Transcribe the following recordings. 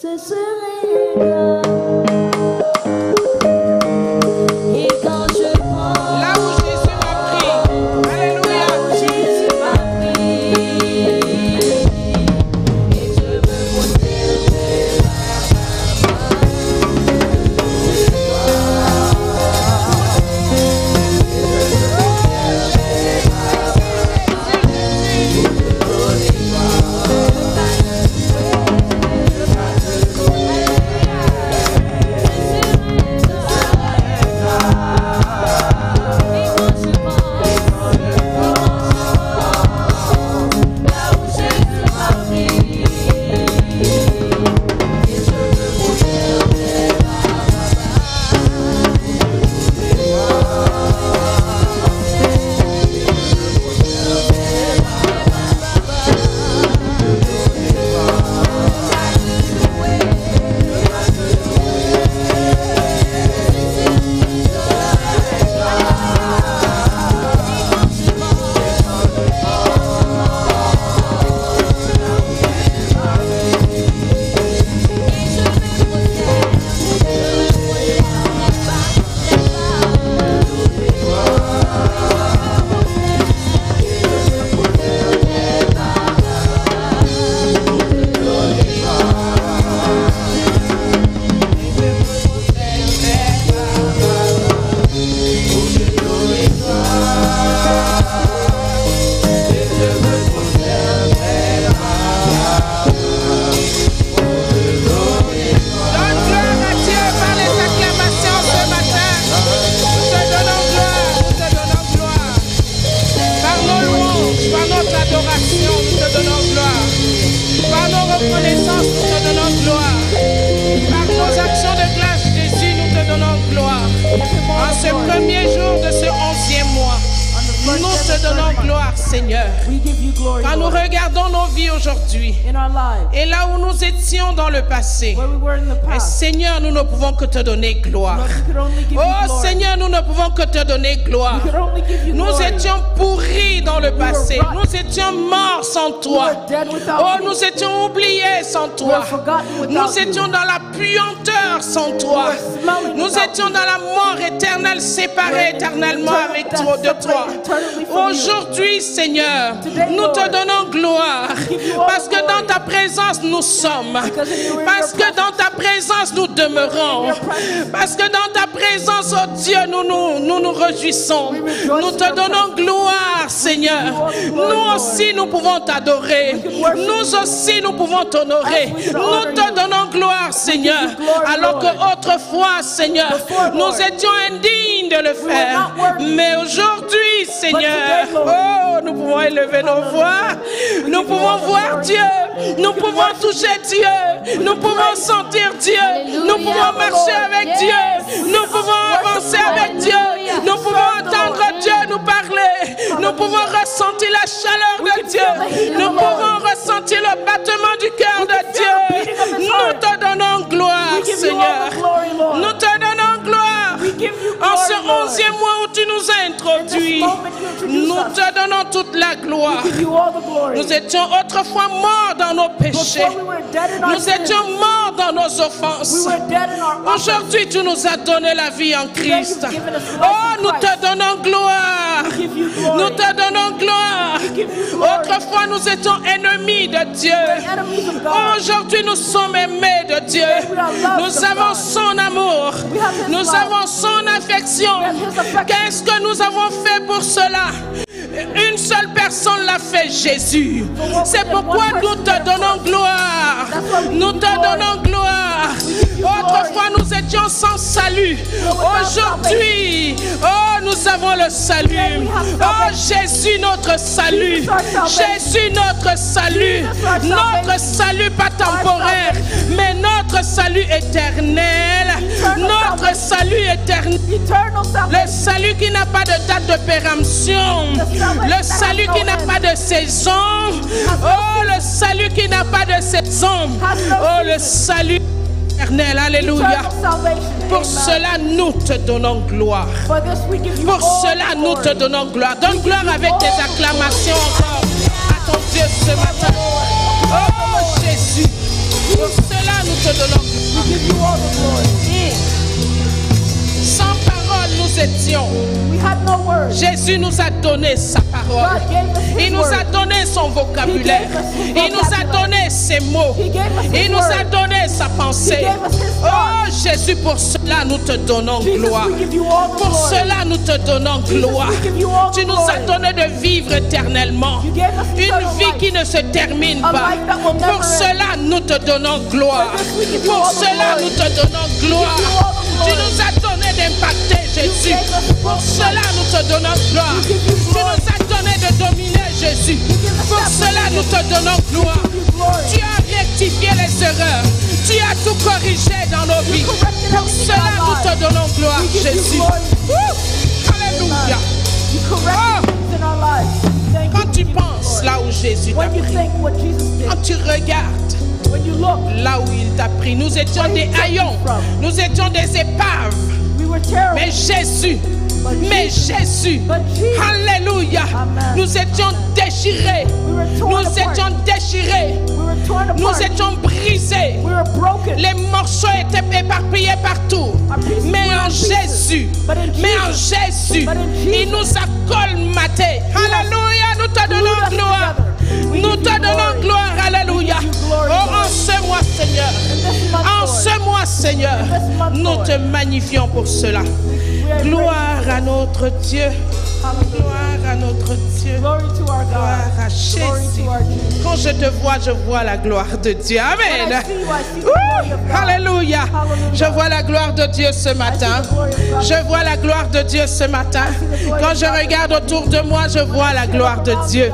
ce serait là. Et quand je prends Là où Jésus m'a pris, alléluia. là où Jésus m'a pris, et je veux conserver Quand nous regardons nos vies aujourd'hui et là où nous étions dans le passé, Seigneur, nous ne pouvons que te donner gloire. Oh Seigneur, nous ne pouvons que te donner gloire. Nous étions pourris dans le passé. Nous étions morts sans toi. Oh, nous étions oubliés sans toi. Nous étions dans la puanteur sans toi. Nous étions dans la mort éternelle, séparés éternellement avec toi, de toi. Aujourd'hui, Seigneur, nous te donnons gloire parce que dans ta présence nous sommes, parce que dans ta présence nous demeurons, parce que dans ta présence, oh Dieu, nous nous réjouissons. Nous te donnons gloire, Seigneur. Nous aussi nous pouvons t'adorer. Nous aussi nous pouvons t'honorer. Nous te donnons gloire, Seigneur, alors que autrefois, Seigneur, nous étions indignes de le faire. Mais aujourd'hui, Seigneur, oh, nous pouvons élever nos voix, nous pouvons voir Dieu, nous pouvons toucher Dieu, nous pouvons sentir Dieu, nous pouvons marcher avec Dieu, nous pouvons avancer avec Dieu, nous pouvons entendre Dieu nous parler, nous pouvons ressentir la chaleur de Dieu, nous pouvons ressentir le battement du cœur de Dieu. Nous te donnons gloire, Seigneur. Nous te donnons gloire. En ce 11e mois où tu nous as introduits, nous te donnons toute la gloire. Nous étions autrefois morts dans nos péchés. Nous étions morts dans nos offenses. Aujourd'hui, tu nous as donné la vie en Christ. Oh, nous te donnons gloire. Nous te donnons gloire. Autrefois, nous étions ennemis de Dieu. Aujourd'hui, nous sommes aimés de Dieu. Nous avons son amour. Nous avons son affection. Qu'est-ce que nous avons fait pour cela? Une seule personne l'a fait, Jésus. C'est pourquoi nous te donnons gloire. Nous te donnons gloire. Autrefois, nous étions sans salut. Aujourd'hui, oh, nous avons le salut. Oh, Jésus, notre salut. Jésus, notre salut. Notre salut pas temporaire, mais notre salut éternel. Notre salut éternel. Le salut qui n'a pas de date de péremption. Le salut qui n'a pas de saison. Oh, le salut qui n'a pas de saison. Oh, le salut éternel. Alléluia. Pour cela, nous te donnons gloire. Pour cela, nous te donnons gloire. Donne gloire avec des acclamations encore à ton Dieu ce matin. Oh, Jésus. Pour cela, nous te Jésus nous a donné sa parole. Il nous a donné son vocabulaire. Il nous a donné ses mots. Il nous a donné sa pensée. Oh Jésus, pour cela nous te donnons gloire. Pour cela nous te donnons gloire. Tu nous as donné de vivre éternellement. Une vie qui ne se termine pas. Pour cela nous te donnons gloire. Pour cela nous te donnons gloire. Tu nous as donné d'impacter, Jésus. Pour cela nous te donnons gloire. Tu nous as donné de dominer, Jésus. Pour cela nous te donnons gloire. Tu as rectifié les erreurs. Tu as tout corrigé dans nos vies. Pour cela nous te donnons gloire, Jésus. Alléluia. Quand tu penses là où Jésus t'a pris, quand tu regardes là où il t'a pris, nous étions des haillons, nous étions des épaves. Mais Jésus, alléluia, nous étions déchirés, nous étions brisés, les morceaux étaient éparpillés partout. Mais en Jésus, il nous a colmatés. Alléluia, nous te donnons gloire. Nous te donnons gloire, alléluia. Oh, en ce mois, Seigneur, nous te magnifions pour cela. Gloire à notre Dieu. Gloire à notre Dieu. Gloire à Jésus. Quand je te vois, je vois la gloire de Dieu. Amen. Alléluia. Je vois la gloire de Dieu ce matin. Je vois la gloire de Dieu ce matin. Quand je regarde autour de moi, je vois la gloire de Dieu.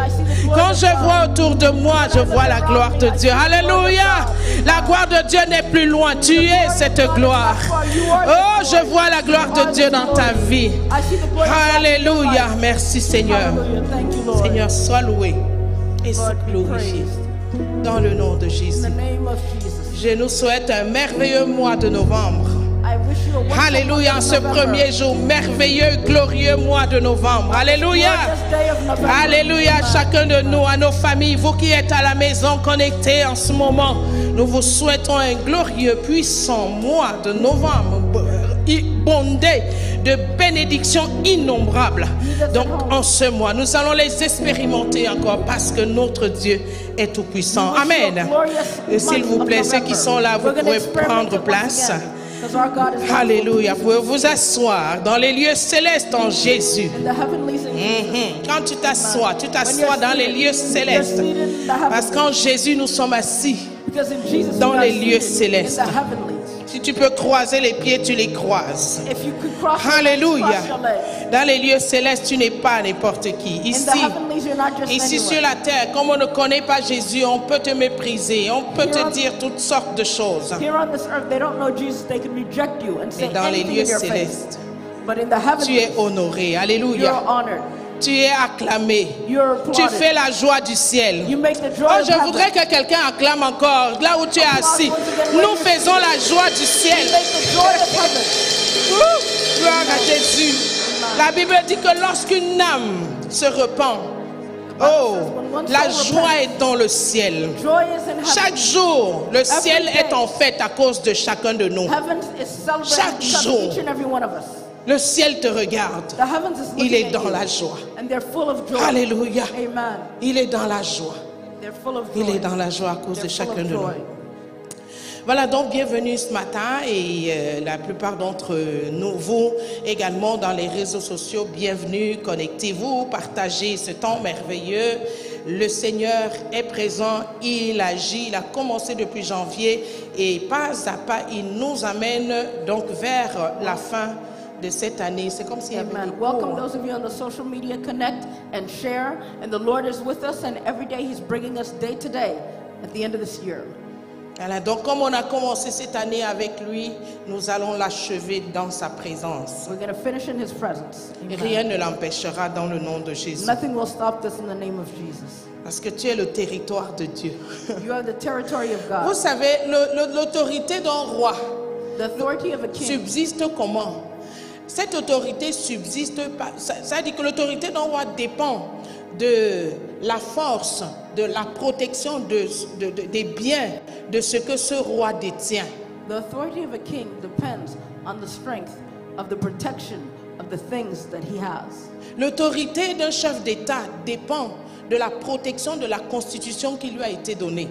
Quand je vois autour de moi, je vois la gloire de Dieu. Alléluia. La gloire de Dieu n'est plus loin. Tu es cette gloire. Oh, je vois la gloire de Dieu dans ta vie. Alléluia. Merci Seigneur. Seigneur, sois loué et sois glorifié. Dans le nom de Jésus. Je nous souhaite un merveilleux mois de novembre. Alléluia, en ce premier jour, merveilleux, glorieux mois de novembre. Alléluia. Alléluia, chacun de nous, à nos familles, vous qui êtes à la maison connectés en ce moment, nous vous souhaitons un glorieux, puissant mois de novembre, bondé de bénédictions innombrables. Donc en ce mois, nous allons les expérimenter encore parce que notre Dieu est tout puissant. Amen. S'il vous plaît, ceux qui sont là, vous pouvez prendre place. Alléluia. Vous pouvez vous asseoir dans les lieux célestes en Jésus. Quand tu t'assois dans les lieux célestes. Parce qu'en Jésus, nous sommes assis dans les lieux célestes. Si tu peux croiser les pieds, tu les croises. Alléluia. Dans les lieux célestes, tu n'es pas n'importe qui. Ici sur la terre, comme on ne connaît pas Jésus, on peut te mépriser, on peut te dire toutes sortes de choses. Et dans les lieux célestes, tu es honoré. Alléluia. Tu es acclamé. Tu fais la joie du ciel. Oh, je voudrais que quelqu'un acclame encore là où tu es assis. Nous faisons la joie du ciel. Gloire à Jésus. La Bible dit que lorsqu'une âme se repent, oh, la joie est dans le ciel. Chaque jour, le ciel est en fête à cause de chacun de nous. Chaque jour. Le ciel te regarde. Il est dans la joie. Alléluia. Il est dans la joie. Il est dans la joie à cause de chacun de nous. Voilà, donc bienvenue ce matin et la plupart d'entre nous, vous également dans les réseaux sociaux, bienvenue, connectez-vous, partagez ce temps merveilleux. Le Seigneur est présent, il agit, il a commencé depuis janvier et pas à pas, il nous amène donc vers la fin de cette année. C'est comme si welcome those of you on the social media, connect and share, and the Lord is with us, and every day He's bringing us day to day at the end of this year. Voilà, donc comme on a commencé cette année avec lui, nous allons l'achever dans sa présence. We're going to finish in His presence. Rien ne l'empêchera dans le nom de Jésus. Nothing will stop this in the name of Jesus. Parce que tu es le territoire de Dieu. You are the territory of God. Vous savez, l'autorité d'un roi subsiste comment? Cette autorité subsiste pas. Ça dit que l'autorité d'un roi dépend de la force, de la protection des biens, de ce que ce roi détient. The authority of a king depends on the strength of the protection of the things that he has. L'autorité d'un chef d'État dépend de la protection de la constitution qui lui a été donnée.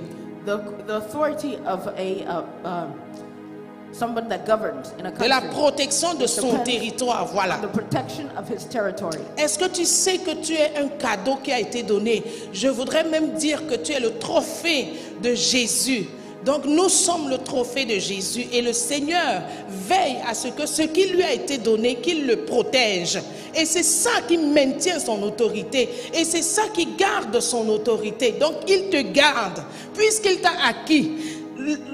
The authority of someone that governs in a De la country protection de son depends territoire, voilà. on the protection of his territory. Est-ce que tu sais que tu es un cadeau qui a été donné? Je voudrais même dire que tu es le trophée de Jésus. Donc nous sommes le trophée de Jésus et le Seigneur veille à ce que ce qui lui a été donné, qu'il le protège. Et c'est ça qui maintient son autorité et c'est ça qui garde son autorité. Donc il te garde puisqu'il t'a acquis.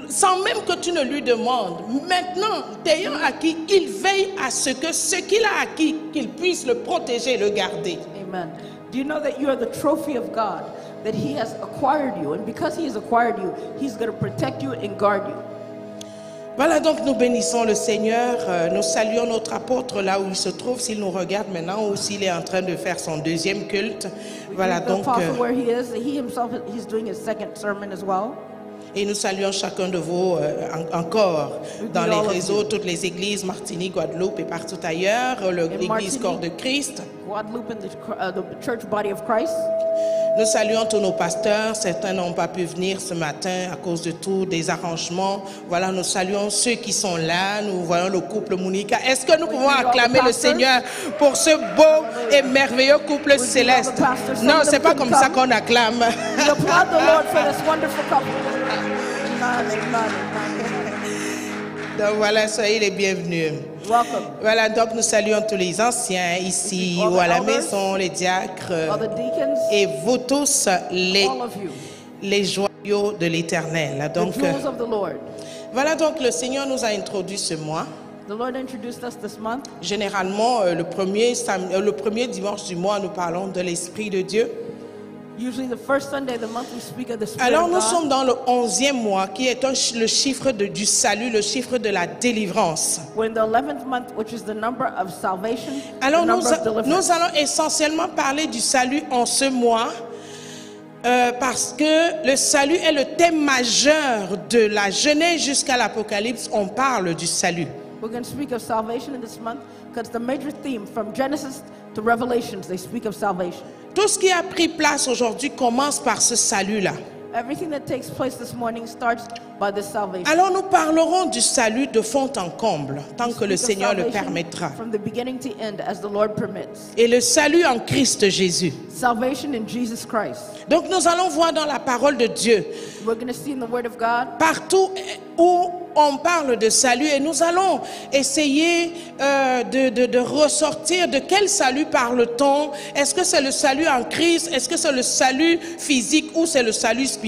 Sans même que tu ne lui demandes. Maintenant, t'ayant acquis, il veille à ce que ce qu'il a acquis, qu'il puisse le protéger et le garder. Amen. Do you know that you are the trophy of God? That he has acquired you. And because he has acquired you, he's going to protect you and guard you. Voilà, donc nous bénissons le Seigneur. Nous saluons notre apôtre là où il se trouve, s'il nous regarde maintenant ou s'il est en train de faire son deuxième culte. Voilà, The donc... apostle where he is, he himself, he's doing his second sermon as well. Et nous saluons chacun de vous encore dans les réseaux, toutes les églises, Martinique, Guadeloupe et partout ailleurs, l'église Corps de Christ. Guadeloupe and the church body of Christ. Nous saluons tous nos pasteurs. Certains n'ont pas pu venir ce matin à cause de tous des arrangements. Voilà, nous saluons ceux qui sont là. Nous voyons le couple Monica. Est-ce que nous pouvons acclamer le Seigneur pour ce beau et merveilleux couple céleste? Non, c'est pas comme ça qu'on acclame. We applaud the Lord for this wonderful couple. Donc voilà, soyez les bienvenus. Welcome. Voilà, donc nous saluons tous les anciens ici ou à la maison, les diacres All the deacons, et vous tous all of you, les joyaux de l'Éternel. the Donc jewels of the Lord. voilà, donc le Seigneur nous a introduit ce mois. The Lord introduced us this month. Généralement, le premier dimanche du mois, nous parlons de l'Esprit de Dieu. Usually the first Sunday of the month we speak of the Spirit Alors of nous God. sommes dans le 11e mois qui est le chiffre du salut, le chiffre de la délivrance. We're in the 11th month, which is the number of salvation, Alors the number of deliverance. nous allons essentiellement parler du salut en ce mois parce que le salut est le thème majeur de la Genèse jusqu'à l'Apocalypse. On parle du salut. We're going to speak of salvation in this month because the major theme from Genesis to Revelations, they speak of salvation. Tout ce qui a pris place aujourd'hui commence par ce salut-là. Everything that takes place this morning starts by this salvation. Alors nous parlerons du salut de fond en comble, tant que le Speak of Seigneur le salvation permettra. From the beginning to end, as the Lord permits. Et le salut en Christ Jésus. Salvation in Jesus Christ. Donc nous allons voir dans la parole de Dieu, We're going to see in the Word of God, partout où on parle de salut, et nous allons essayer de ressortir de quel salut parle-t-on. Est-ce que c'est le salut en Christ? Est-ce que c'est le salut physique ou c'est le salut spirituel?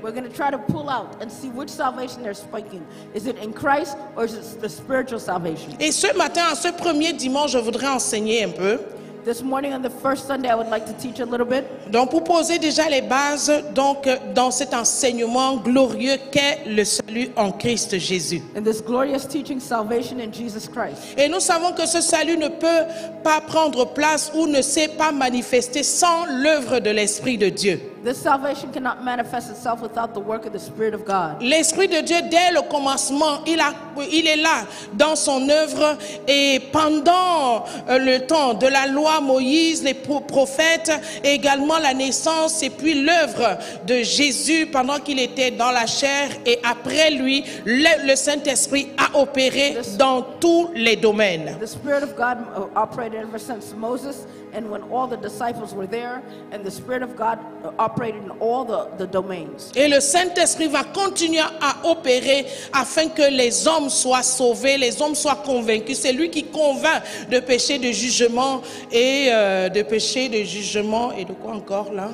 we're going to try to pull out and see which salvation they're speaking. Is it in Christ or is it the spiritual salvation? Et ce matin, en ce premier dimanche, je voudrais enseigner un peu. This morning on the first Sunday, I would like to teach a little bit. Donc pour poser déjà les bases donc, dans cet enseignement glorieux qu'est le salut en Christ Jésus. In this glorious teaching, salvation in Jesus Christ. Et nous savons que ce salut ne peut pas prendre place ou ne s'est pas manifesté sans l'œuvre de l'Esprit de Dieu. This salvation cannot manifest itself without the work of the Spirit of God. L'Esprit de Dieu, dès le commencement, il est là dans son œuvre et pendant le temps de la loi, Moïse, les prophètes, et également la naissance et puis l'œuvre de Jésus pendant qu'il était dans la chair et après lui, le Saint-Esprit a opéré dans tous les domaines. The Spirit of God operated ever since Moses and when all the disciples were there, and the Spirit of God operated in all the domains. Et le Saint-Esprit va continuer à opérer afin que les hommes soient sauvés, les hommes soient convaincus. C'est lui qui convainc de péché, de jugement et de péché, de jugement et de quoi encore là?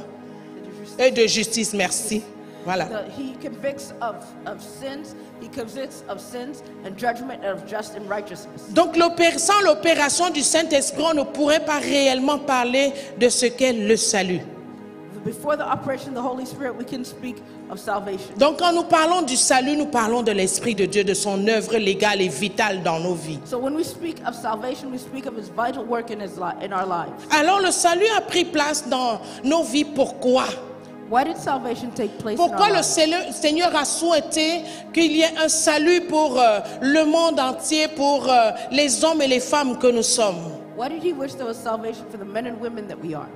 Et de justice, merci. Voilà. He convicts of sins, he convicts of sins and judgment and of just and righteousness. Donc sans l'opération du Saint-Esprit, on ne pourrait pas réellement parler de ce qu'est le salut. Before the operation of the Holy Spirit, we can speak of salvation. Donc quand nous parlons du salut, nous parlons de l'Esprit de Dieu, de son œuvre légale et vitale dans nos vies. So when we speak of salvation, we speak of His vital work in our lives. Alors le salut a pris place dans nos vies. Pourquoi? Why did salvation take place in Pourquoi our le lives? Seigneur a souhaité qu'il y ait un salut pour le monde entier, pour les hommes et les femmes que nous sommes? Why did he wish there was salvation for the men and women that we are?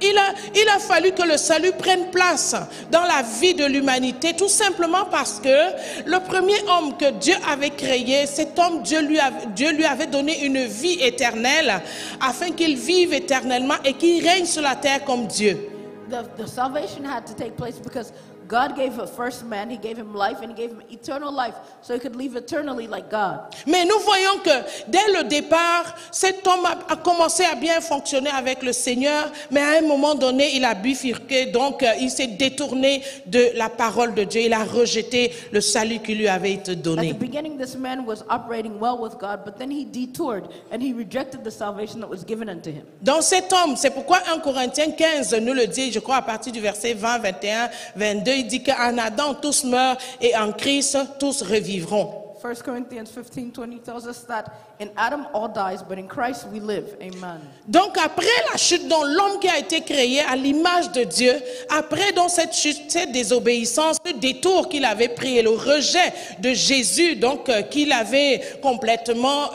Il a fallu que le salut prenne place dans la vie de l'humanité, tout simplement parce que le premier homme que Dieu avait créé, cet homme, Dieu lui avait donné une vie éternelle afin qu'il vive éternellement et qu'il règne sur la terre comme Dieu. The salvation had to take place because God gave a first man, he gave him life, and he gave him eternal life, so he could live eternally like God. Mais nous voyons que dès le départ, cet homme a commencé à bien fonctionner avec le Seigneur, mais à un moment donné, il a bifurqué, donc il s'est détourné de la parole de Dieu, il a rejeté le salut qui lui avait été At the donné. beginning, this man was operating well with God, but then he detoured and he rejected the salvation that was given unto him. Dans cet homme, c'est pourquoi 1 Corinthiens 15 nous le dit, je crois à partir du verset 20, 21, 22, il dit qu'en Adam tous meurent et en Christ tous revivront. 1 Corinthians 15:20 tells us that in Adam all dies, but in Christ we live. Amen. Donc après la chute, dont l'homme qui a été créé à l'image de Dieu, après donc cette chute, cette désobéissance, le détour qu'il avait pris et le rejet de Jésus, donc qu'il avait complètement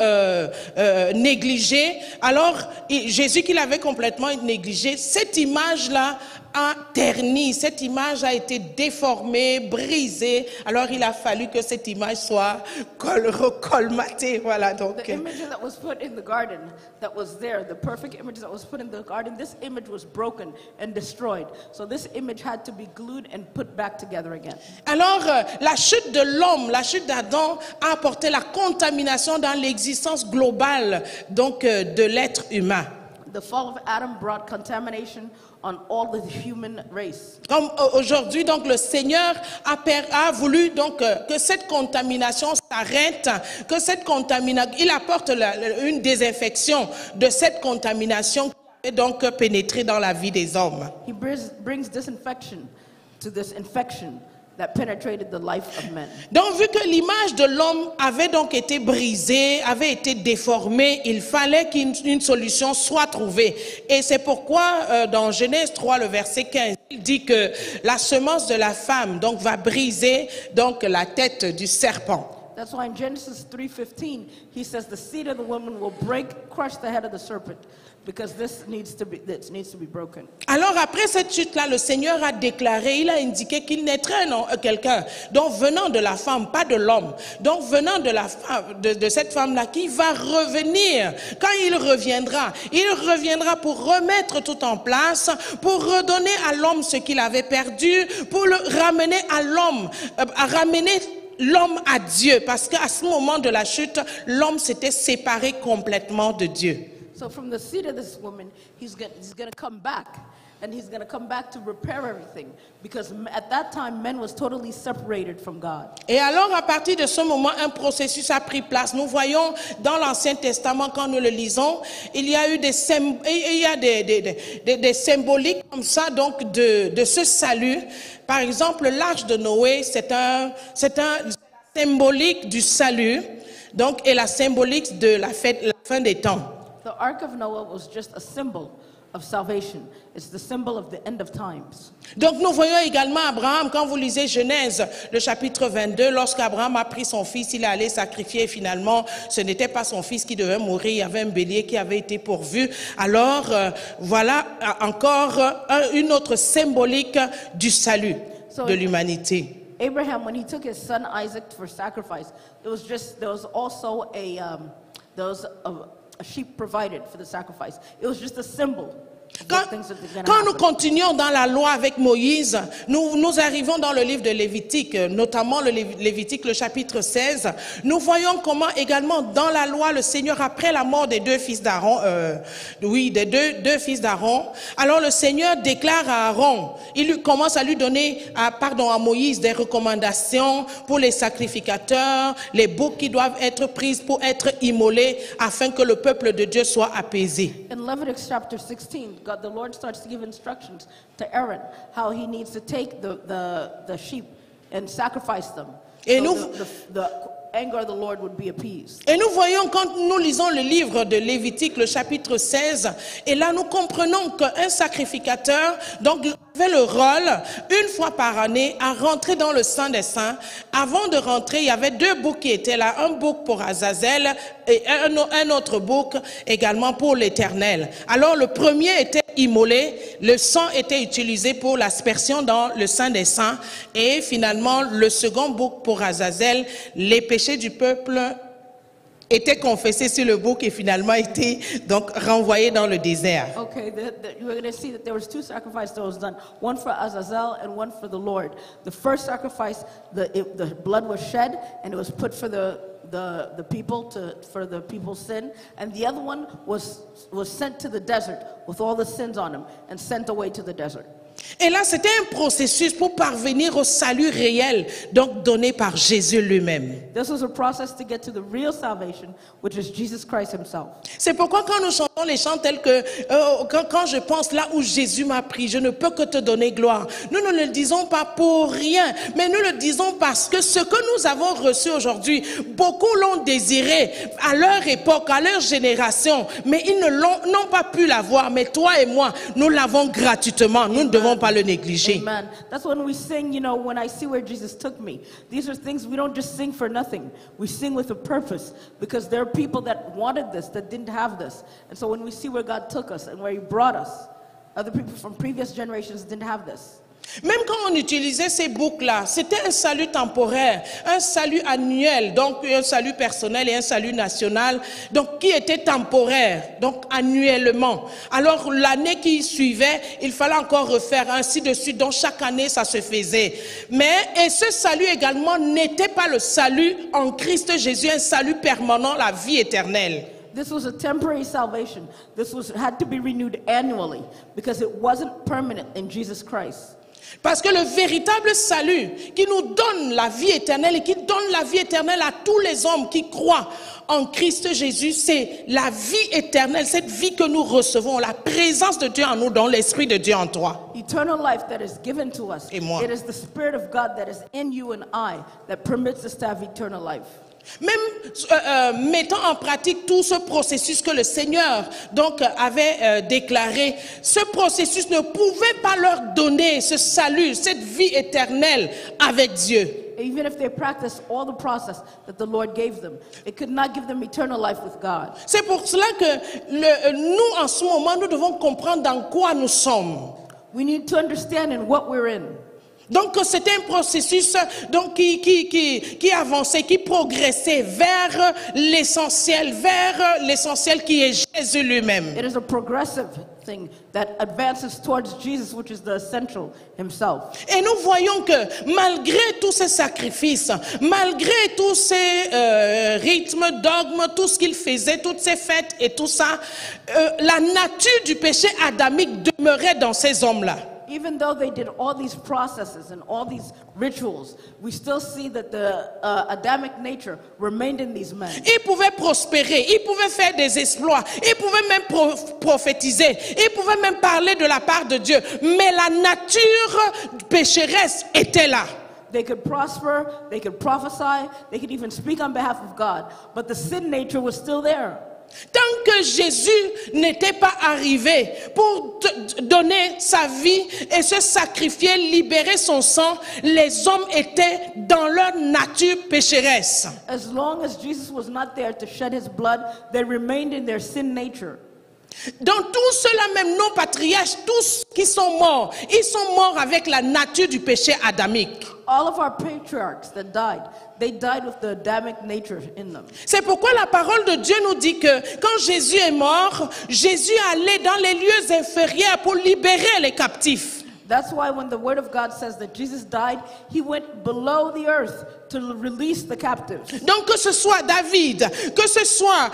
négligé, alors Jésus qu'il avait complètement négligé, cette image-là a terni, cette image a été déformée, brisée, alors il a fallu que cette image soit recolmatée, voilà donc. The image that was put in the garden, that was there, the perfect image that was put in the garden, this image was broken and destroyed. So this image had to be glued and put back together again. Alors, la chute de l'homme, la chute d'Adam a apporté la contamination dans l'existence globale donc de l'être humain. The fall of Adam brought contamination on all the human race. Comme aujourd'hui, donc le Seigneur a voulu donc que cette contamination s'arrête, que cette contamination, il apporte une désinfection de cette contamination qui est donc pénétrée dans la vie des hommes. He brings disinfection to this infection that penetrated the life of men. Donc, vu que l'image de l'homme avait donc été brisée, avait été déformée, il fallait qu'une solution soit trouvée. Et c'est pourquoi, dans Genèse 3, le verset 15, il dit que la semence de la femme donc va briser donc la tête du serpent. That's why in Genesis 3:15, he says the seed of the woman will crush the head of the serpent, because this needs to be broken. Alors après cette chute-là, le Seigneur a déclaré, il a indiqué qu'il naîtrait quelqu'un, donc venant de la femme, pas de l'homme, donc venant de la femme, de cette femme-là, qui va revenir. Quand il reviendra pour remettre tout en place, pour redonner à l'homme ce qu'il avait perdu, pour le ramener à l'homme, l'homme à Dieu, parce qu'à ce moment de la chute, l'homme s'était séparé complètement de Dieu. So from the seed of this woman, he's going to come back, and he's going to come back to repair everything, because at that time, men was totally separated from God. Et alors, à partir de ce moment, un processus a pris place. Nous voyons dans l'Ancien Testament, quand nous le lisons, il y a eu des symboliques comme ça, donc de ce salut. Par exemple, l'arche de Noé, c'est un symbolique du salut, donc, et la symbolique de la fin des temps. The Ark of Noah was just a symbol of salvation. It's the symbol of the end of times. Donc nous voyons également Abraham, quand vous lisez Genèse, le chapitre 22, lorsqu'Abraham a pris son fils, il est allé sacrifier, finalement, ce n'était pas son fils qui devait mourir, il y avait un bélier qui avait été pourvu. Alors, voilà encore une autre symbolique du salut de l'humanité. Abraham, when he took his son Isaac for sacrifice, there was also a sheep provided for the sacrifice. It was just a symbol. Quand nous continuons dans la loi avec Moïse, nous arrivons dans le livre de Lévitique, notamment le Lévitique, le chapitre 16. Nous voyons comment également dans la loi, le Seigneur, après la mort des deux fils d'Aaron, des deux fils d'Aaron, alors le Seigneur déclare à Aaron, il commence à lui donner, à Moïse, des recommandations pour les sacrificateurs, les boucs qui doivent être prises pour être immolés, afin que le peuple de Dieu soit apaisé. In Leviticus chapter 16, the Lord starts to give instructions to Aaron how he needs to take the sheep and sacrifice them. Et the anger of the Lord would be appeased. Et nous voyons quand nous lisons le livre de Lévitique, le chapitre 16, et là nous comprenons qu'un sacrificateur donc avait le rôle, une fois par année, à rentrer dans le Saint des Saints. Avant de rentrer, il y avait 2 boucs qui étaient là, un bouc pour Azazel et un autre bouc également pour l'Éternel. Alors le premier était immolé, le sang était utilisé pour l'aspersion dans le Saint des Saints et finalement le second bouc pour Azazel, les péchés du peuple était confessé sur le bouc et finalement été donc renvoyé dans le désert. Okay, you were going to see that there was 2 sacrifices that was done, one for Azazel and one for the Lord. The first sacrifice, the blood was shed and it was put for the people for the people's sin, and the other one was sent to the desert with all the sins on him and sent away to the desert. Et là, c'était un processus pour parvenir au salut réel, donc donné par Jésus lui-même. This was a process to get to the real salvation, which is Jesus Christ himself. C'est pourquoi quand nous chantons les chants tels que quand je pense là où Jésus m'a pris, je ne peux que te donner gloire. Nous ne le disons pas pour rien, mais nous le disons parce que ce que nous avons reçu aujourd'hui, beaucoup l'ont désiré à leur époque, à leur génération, mais ils n'ont pas pu l'avoir. Mais toi et moi, nous l'avons gratuitement. Nous ne devons pas le négliger. Amen. That's when we sing, you know, when I see where Jesus took me. These are things we don't just sing for nothing. We sing with a purpose because there are people that wanted this, that didn't have this. And so when we see where God took us and where he brought us, other people from previous generations didn't have this. Même quand on utilisait ces boucles-là, c'était un salut temporaire, un salut annuel, donc un salut personnel et un salut national, donc qui était temporaire, donc annuellement. Alors l'année qui suivait, il fallait encore refaire ainsi de suite, donc chaque année ça se faisait. Et ce salut également n'était pas le salut en Christ Jésus, un salut permanent, la vie éternelle. This was a temporary salvation. Had to be renewed annually because it wasn't permanent in Jesus Christ. Parce que le véritable salut qui nous donne la vie éternelle et qui donne la vie éternelle à tous les hommes qui croient en Christ Jésus, c'est la vie éternelle, cette vie que nous recevons, la présence de Dieu en nous, dans l'Esprit de Dieu en toi. Eternal life that is given to us. Et moi. It is the Spirit of God that is in you and I that permits us to have eternal life. Même mettant en pratique tout ce processus que le Seigneur donc avait déclaré, ce processus ne pouvait pas leur donner ce salut, cette vie éternelle avec Dieu. Even if they practiced all the process that the Lord gave them, it could not give them eternal life with God. C'est pour cela que nous en ce moment nous devons comprendre dans quoi nous sommes. We need to understand in what we're in. Donc c'était un processus donc, qui avançait, qui progressait vers l'essentiel qui est Jésus lui-même. It is a progressive thing that advances towards Jesus, which is the essential himself. Et nous voyons que malgré tous ces sacrifices, malgré tous ces rythmes, dogmes, tout ce qu'il faisait, toutes ces fêtes et tout ça, la nature du péché adamique demeurait dans ces hommes-là. Even though they did all these processes and all these rituals, we still see that the Adamic nature remained in these men. Ils pouvaient prospérer, ils pouvaient faire des exploits, ils pouvaient même prophétiser, ils pouvaient même parler de la part de Dieu. Mais la nature pécheresse était là. They could prosper, they could prophesy, they could even speak on behalf of God, but the sin nature was still there. Tant que Jésus n'était pas arrivé pour donner sa vie et se sacrifier, libérer son sang, les hommes étaient dans leur nature pécheresse. As long as Jesus was not there to shed his blood, they remained in their sin nature. Dans tous ceux-là, même nos patriarches, tous qui sont morts, ils sont morts avec la nature du péché adamique. All of our patriarchs that died, they died with the Adamic nature in them. C'est pourquoi la parole de Dieu nous dit que quand Jésus est mort, Jésus allait dans les lieux inférieurs pour libérer les captifs. That's why when the word of God says that Jesus died, he went below the earth to release the captives. Donc que ce soit David, que ce soit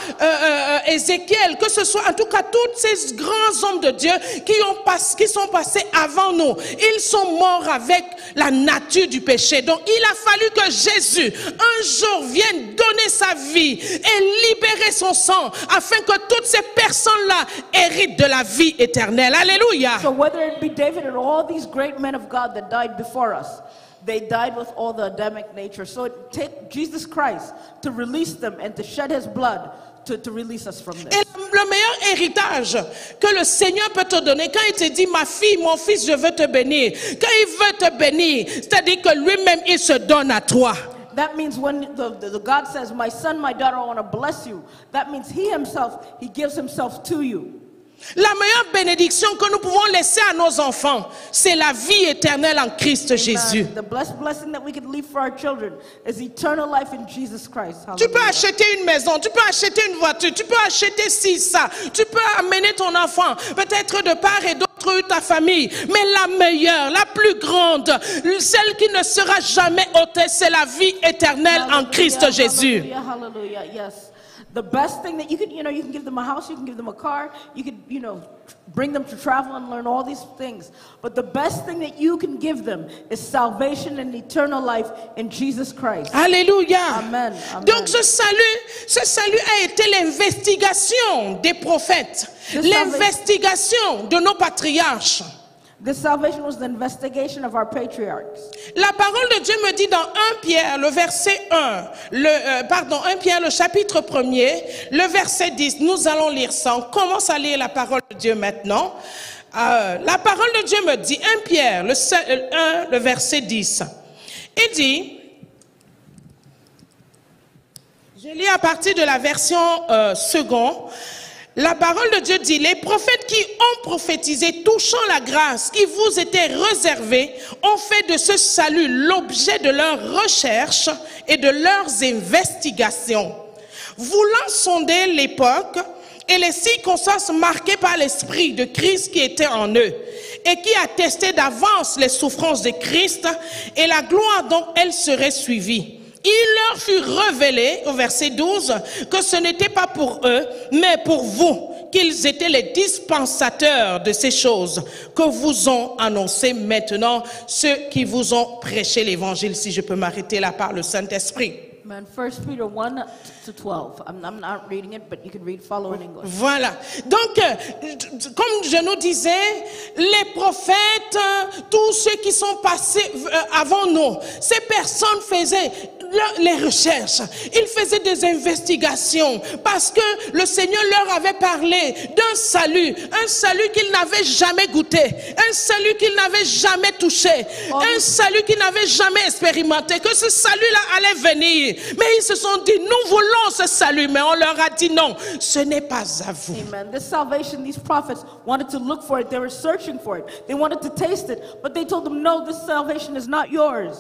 Ézéchiel, que ce soit en tout cas tous ces grands hommes de Dieu qui sont passés avant nous, ils sont morts avec la nature du péché. Donc il a fallu que Jésus un jour vienne donner sa vie et libérer son sang afin que toutes ces personnes-là héritent de la vie éternelle. Alléluia. So whether it be David or all these great men of God that died before us, they died with all the Adamic nature. So it take Jesus Christ to release them and to shed his blood to release us from this. Et le meilleur héritage que le Seigneur peut te donner, quand il te dit, ma fille, mon fils, je veux te bénir, quand il veut te bénir, c'est-à-dire que lui-même, il se donne à toi. That means when the God says, my son, my daughter, I want to bless you, that means he himself, he gives himself to you. La meilleure bénédiction que nous pouvons laisser à nos enfants, c'est la vie éternelle en Christ Jésus. The blessing that we could leave for our children is eternal life in Jesus Christ. Tu peux Hallelujah. acheter une maison, tu peux acheter une voiture, tu peux acheter ci, ça. Tu peux amener ton enfant, peut-être de part et d'autre ta famille. Mais la meilleure, la plus grande, celle qui ne sera jamais ôtée, c'est la vie éternelle en Christ Jésus. Hallelujah, hallelujah, yes. The best thing that you can give them a house, you can give them a car, you could, bring them to travel and learn all these things. But the best thing that you can give them is salvation and eternal life in Jesus Christ. Alléluia. Amen. Amen. Donc ce salut a été l'investigation des prophètes, l'investigation de nos patriarches. This salvation was the investigation of our patriarchs. La parole de Dieu me dit dans 1 Pierre, le verset 1, 1 Pierre, le chapitre 1er, le verset 10, nous allons lire ça. On commence à lire la parole de Dieu maintenant. La parole de Dieu me dit, 1 Pierre, le verset 10, il dit, je lis à partir de la version seconde. La parole de Dieu dit, les prophètes qui ont prophétisé touchant la grâce qui vous était réservée ont fait de ce salut l'objet de leurs recherches et de leurs investigations. Voulant sonder l'époque et les circonstances marquées par l'Esprit de Christ qui était en eux et qui attestait d'avance les souffrances de Christ et la gloire dont elles seraient suivies. Il leur fut révélé, au verset 12, que ce n'était pas pour eux, mais pour vous, qu'ils étaient les dispensateurs de ces choses que vous ont annoncées maintenant, ceux qui vous ont prêché l'évangile, si je peux m'arrêter là par le Saint-Esprit. Man, 1 Peter 1 to 12. I'm not reading it, but you can follow in English. Voilà. Donc, comme je nous disais, les prophètes, tous ceux qui sont passés avant nous, ces personnes faisaient les recherches. Ils faisaient des investigations parce que le Seigneur leur avait parlé d'un salut, un salut qu'ils n'avaient jamais goûté, un salut qu'ils n'avaient jamais touché, un salut qu'ils n'avaient jamais expérimenté, que ce salut-là allait venir. Mais ils se sont dit, nous voulons ce salut, mais on leur a dit non, ce n'est pas à vous. Amen. This salvation, these prophets wanted to look for it. They were searching for it. They wanted to taste it, but they told them, no, this salvation is not yours.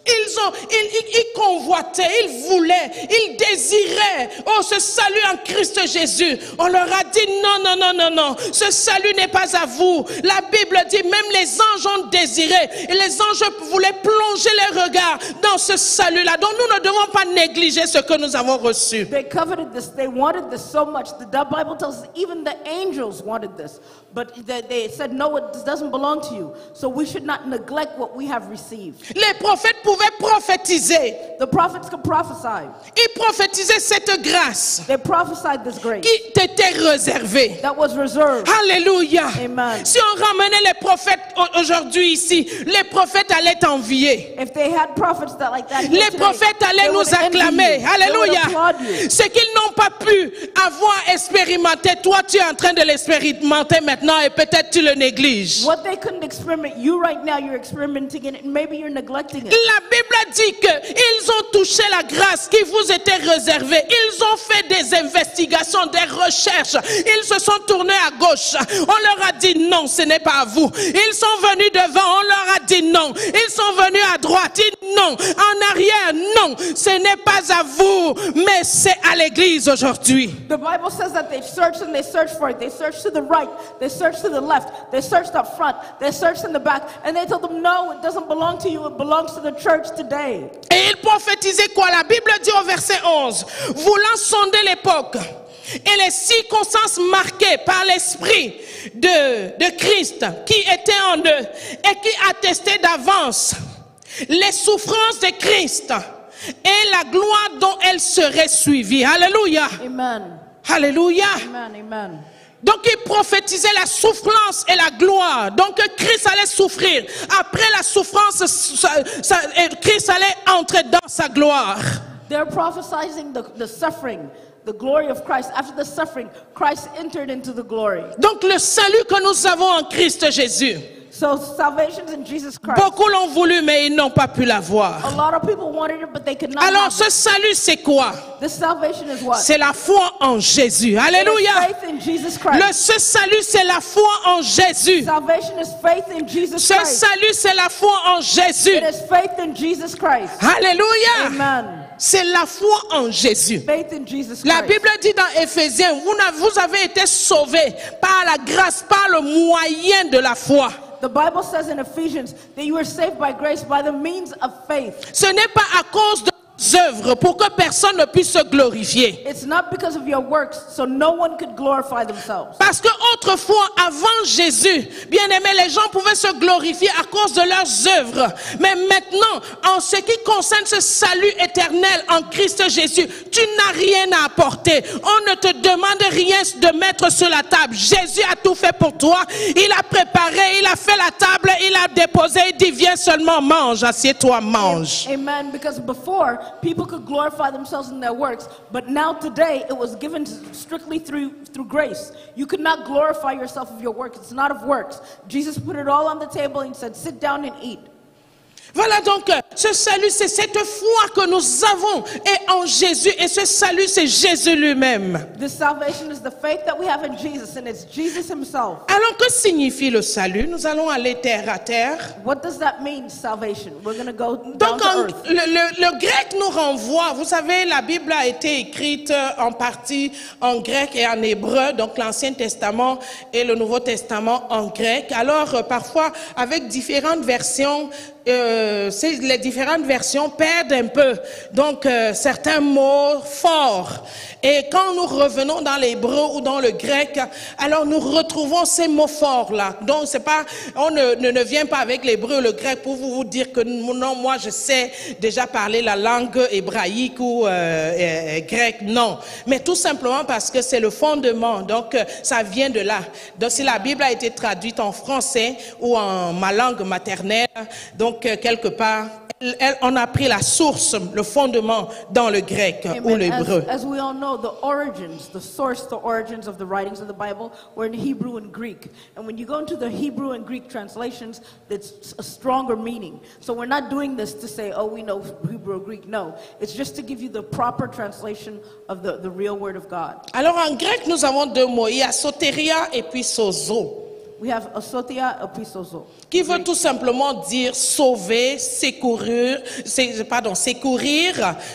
Ils convoitaient, ils voulaient, ils désiraient, oh, ce salut en Christ Jésus. On leur a dit non, non, non, non, non, ce salut n'est pas à vous. La Bible dit, même les anges ont désiré, et les anges voulaient plonger les regards dans ce salut-là. Donc nous ne devons pas négliger ce que nous avons reçu. They coveted this, they wanted this so much. The Bible tells us even the angels wanted this. But they said, no, it doesn't belong to you. So we should not neglect what we have received. Les prophètes pouvaient prophétiser. The prophets could prophesy. Ils prophétisaient cette grâce They prophesied this grace qui t'était réservée. that was reserved. Alléluia. Amen. Si on ramenait les prophètes aujourd'hui ici, les prophètes allaient t'envier. If they had prophets that like that, here Les today, prophètes allaient they nous would envy acclamer. you. They would Alléluia. applaud you. Ce qu'ils n'ont pas pu avoir expérimenté, toi tu es en train de l'expérimenter maintenant et peut-être tu le négliges. What they couldn't experiment, you right now you're experimenting in it, and maybe you're neglecting it. La Bible dit qu'ils ont touché la grâce qui vous était réservée. Ils ont fait des investigations, des recherches. Ils se sont tournés à gauche. On leur a dit non, ce n'est pas à vous. Ils sont venus devant, on leur a dit non. Ils sont venus à droite, dit non. En arrière, non, ce n'est pas à vous, mais c'est à l'église aujourd'hui. The Bible says that they searched and they searched for it. They searched to the right, they searched to the left, they searched up front, they searched in the back, and they told them, no, it doesn't belong to you, it belongs to the church today. Et ils prophétisaient quoi? La Bible dit au verset 11, voulant sonder l'époque et les circonstances marquées par l'Esprit de Christ qui était en eux et qui attestait d'avance les souffrances de Christ et la gloire dont elles seraient suivies. Alléluia. Amen. Alléluia. Amen. Amen. Donc il prophétisait la souffrance et la gloire. Donc Christ allait souffrir. Après la souffrance, Christ allait entrer dans sa gloire. They're prophesying the suffering, the glory of Christ. After the suffering, Christ entered into the glory. Donc le salut que nous avons en Christ Jésus. So salvation's in Jesus Christ. Beaucoup l'ont voulu, mais ils n'ont pas pu l'avoir. A lot of people wanted it, but they could not Alors have ce it. salut, c'est quoi? This salvation is what? C'est la foi en Jésus. It is Alléluia. faith in Jesus Christ. Ce salut, c'est la foi en Jésus. Salvation is faith in Jesus Ce Christ. salut, c'est la foi en Jésus. It is faith in Jesus Christ. Alléluia. Amen. C'est la foi en Jésus. Faith in Jesus Christ. La Bible dit dans Éphésiens, vous avez été sauvés par la grâce, par le moyen de la foi. The Bible says in Ephesians that you were saved by grace by the means of faith. Ce n'est pas à cause de vos œuvres pour que personne ne puisse se glorifier. It's not because of your works, so no one could glorify themselves. Parce que autrefois, avant Jésus, bien aimé, les gens pouvaient se glorifier à cause de leurs œuvres. Mais maintenant, en ce qui concerne ce salut éternel en Christ Jésus, tu n'as rien à apporter. On ne te demande rien de mettre sur la table. Jésus a tout fait pour toi. Il a préparé, il a fait la table, il a déposé, il dit viens seulement mange, assieds-toi, mange. Amen. Because before, people could glorify themselves in their works, but now today it was given strictly through grace. You could not glorify yourself of your work. It's not of works. Jesus put it all on the table and said, sit down and eat. Voilà donc, ce salut, c'est cette foi que nous avons et en Jésus. Et ce salut, c'est Jésus lui-même. This salvation is the faith that we have in Jesus, and it's Jesus himself. Alors, que signifie le salut? Nous allons aller terre à terre. What does that mean, salvation? We're going to go down Donc, to earth. le grec nous renvoie. Vous savez, la Bible a été écrite en partie en grec et en hébreu. Donc, l'Ancien Testament et le Nouveau Testament en grec. Alors, parfois, avec différentes versions, les différentes versions perdent un peu. Donc, certains mots forts. Et quand nous revenons dans l'hébreu ou dans le grec, alors nous retrouvons ces mots forts-là. Donc, c'est pas, on ne vient pas avec l'hébreu ou le grec pour vous dire que non, moi je sais déjà parler la langue hébraïque ou grecque. Non. Mais tout simplement parce que c'est le fondement. Donc, ça vient de là. Donc, si la Bible a été traduite en français ou en ma langue maternelle, donc quelque part, on a pris la source, le fondement dans le grec ou l'hébreu. As we all know, the origins of the writings of the Bible were in Hebrew and Greek. And when you go into the Hebrew and Greek translations, it's a stronger meaning. So we're not doing this to say, oh, we know Hebrew or Greek. No, it's just to give you the proper translation of the real word of God. Alors en grec, nous avons deux mots. Il y a soteria et puis sozo. We have asotia, episozo. Qui veut tout simplement dire sauver, secourir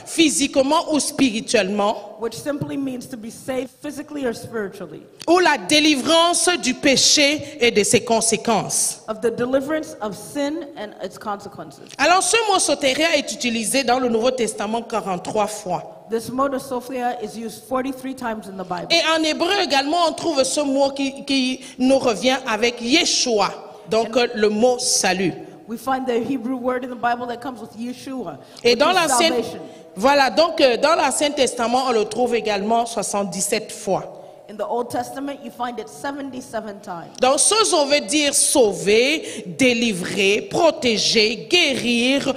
physiquement ou spirituellement. Which simply means to be saved physically or spiritually. Ou la délivrance du péché et de ses conséquences. Of the deliverance of sin and its consequences. Alors ce mot soteria est utilisé dans le Nouveau Testament 43 fois. This mot Sophia is used 43 times in the Bible. Et en hébreu également, on trouve ce mot qui nous revient avec Yeshua, donc le mot salut. We find the Hebrew word in the Bible that comes with Yeshua. Et dans which is l'Ancien, salvation. voilà, donc dans l'Ancien Testament, on le trouve également 77 fois. In the Old Testament, you find it 77 times. Donc, sozo veut dire sauver, délivrer, protéger, guérir,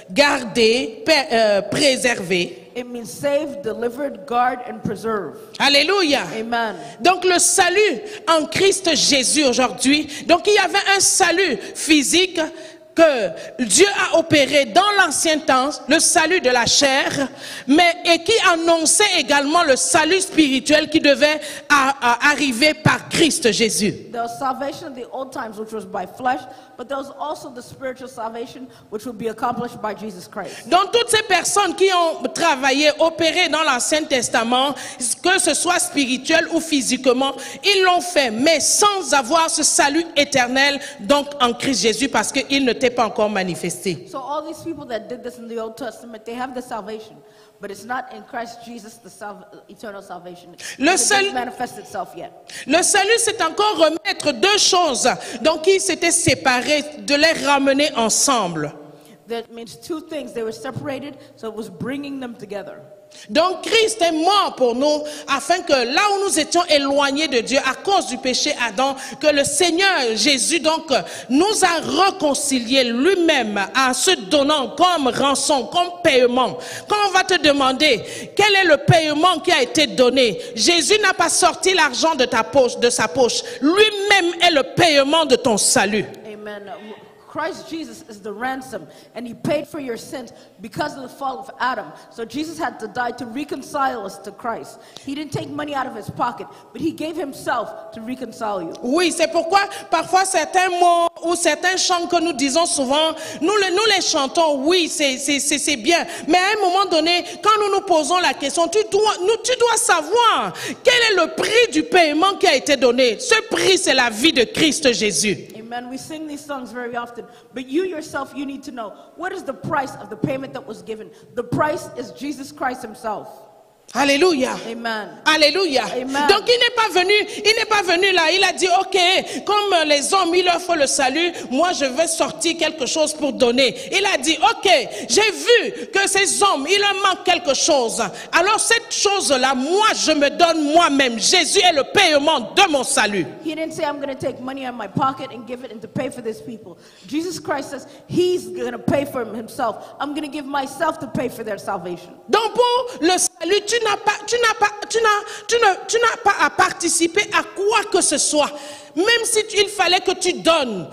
garder, préserver. It means save, delivered, guard, and preserve. Alléluia. Amen. Donc le salut en Christ Jésus aujourd'hui, donc il y avait un salut physique que Dieu a opéré dans l'ancien temps, le salut de la chair, et qui annonçait également le salut spirituel qui devait arriver par Christ Jésus. There was salvation in the old times, which was by flesh, but there was also the spiritual salvation, which would be accomplished by Jesus Christ. Donc toutes ces personnes qui ont travaillé, opéré dans l'Ancien Testament, que ce soit spirituel ou physiquement, ils l'ont fait, mais sans avoir ce salut éternel, donc en Christ Jésus, parce qu'il ne t'est pas encore manifesté. So all these people that did this in the Old Testament, they have the salvation, but it's not in Christ Jesus, the eternal salvation. It doesn't manifest itself yet. Le salut, c'est encore remettre deux choses, donc qui s'étaient séparées, de les ramener ensemble. That means two things. They were separated, so it was bringing them together. Donc Christ est mort pour nous afin que là où nous étions éloignés de Dieu à cause du péché Adam, que le Seigneur Jésus donc nous a réconciliés lui-même en se donnant comme rançon, comme paiement. Quand on va te demander quel est le paiement qui a été donné, Jésus n'a pas sorti l'argent de ta poche, de sa poche. Lui-même est le paiement de ton salut. Amen. Christ Jesus is the ransom, and he paid for your sins because of the fall of Adam. So Jesus had to die to reconcile us to Christ. He didn't take money out of his pocket, but he gave himself to reconcile you. Oui, c'est pourquoi parfois certains mots ou certains chants que nous disons souvent, nous les chantons, oui, c'est bien. Mais à un moment donné, quand nous nous posons la question, tu dois savoir quel est le prix du paiement qui a été donné. Ce prix, c'est la vie de Christ Jésus. Amen. We sing these songs very often, but you yourself, you need to know, what is the price of the payment that was given? The price is Jesus Christ himself. Alléluia. Amen. Alléluia. Amen. Donc il n'est pas venu là, il a dit OK, comme les hommes il leur faut le salut, moi je vais sortir quelque chose pour donner. Il a dit OK, j'ai vu que ces hommes, il leur manque quelque chose. Alors cette chose-là, moi je me donne moi-même. Jésus est le paiement de mon salut. He didn't say I'm going to take money out of my pocket and give it and to pay for these people. Jesus Christ says he's going to pay for himself. I'm going to give myself to pay for their salvation. Donc pour le salut, tu n'as pas à participer à quoi que ce soit. Même si il fallait que tu donnes,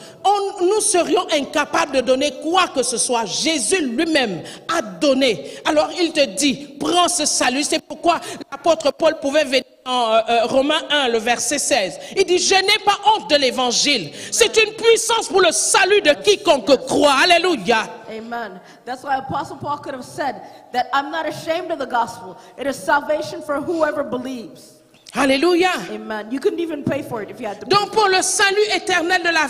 nous serions incapables de donner quoi que ce soit. Jésus lui-même a donné. Alors il te dit, prends ce salut. C'est pourquoi l'apôtre Paul pouvait venir en Romains 1, le verset 16. Il dit, je n'ai pas honte de l'évangile. C'est une puissance pour le salut de quiconque croit. Alléluia. Amen. That's why Apostle Paul could have said that I'm not ashamed of the gospel. It is salvation for whoever believes. Alléluia. Amen. You couldn't even pay for it if you had to. Donc pour le salut éternel de la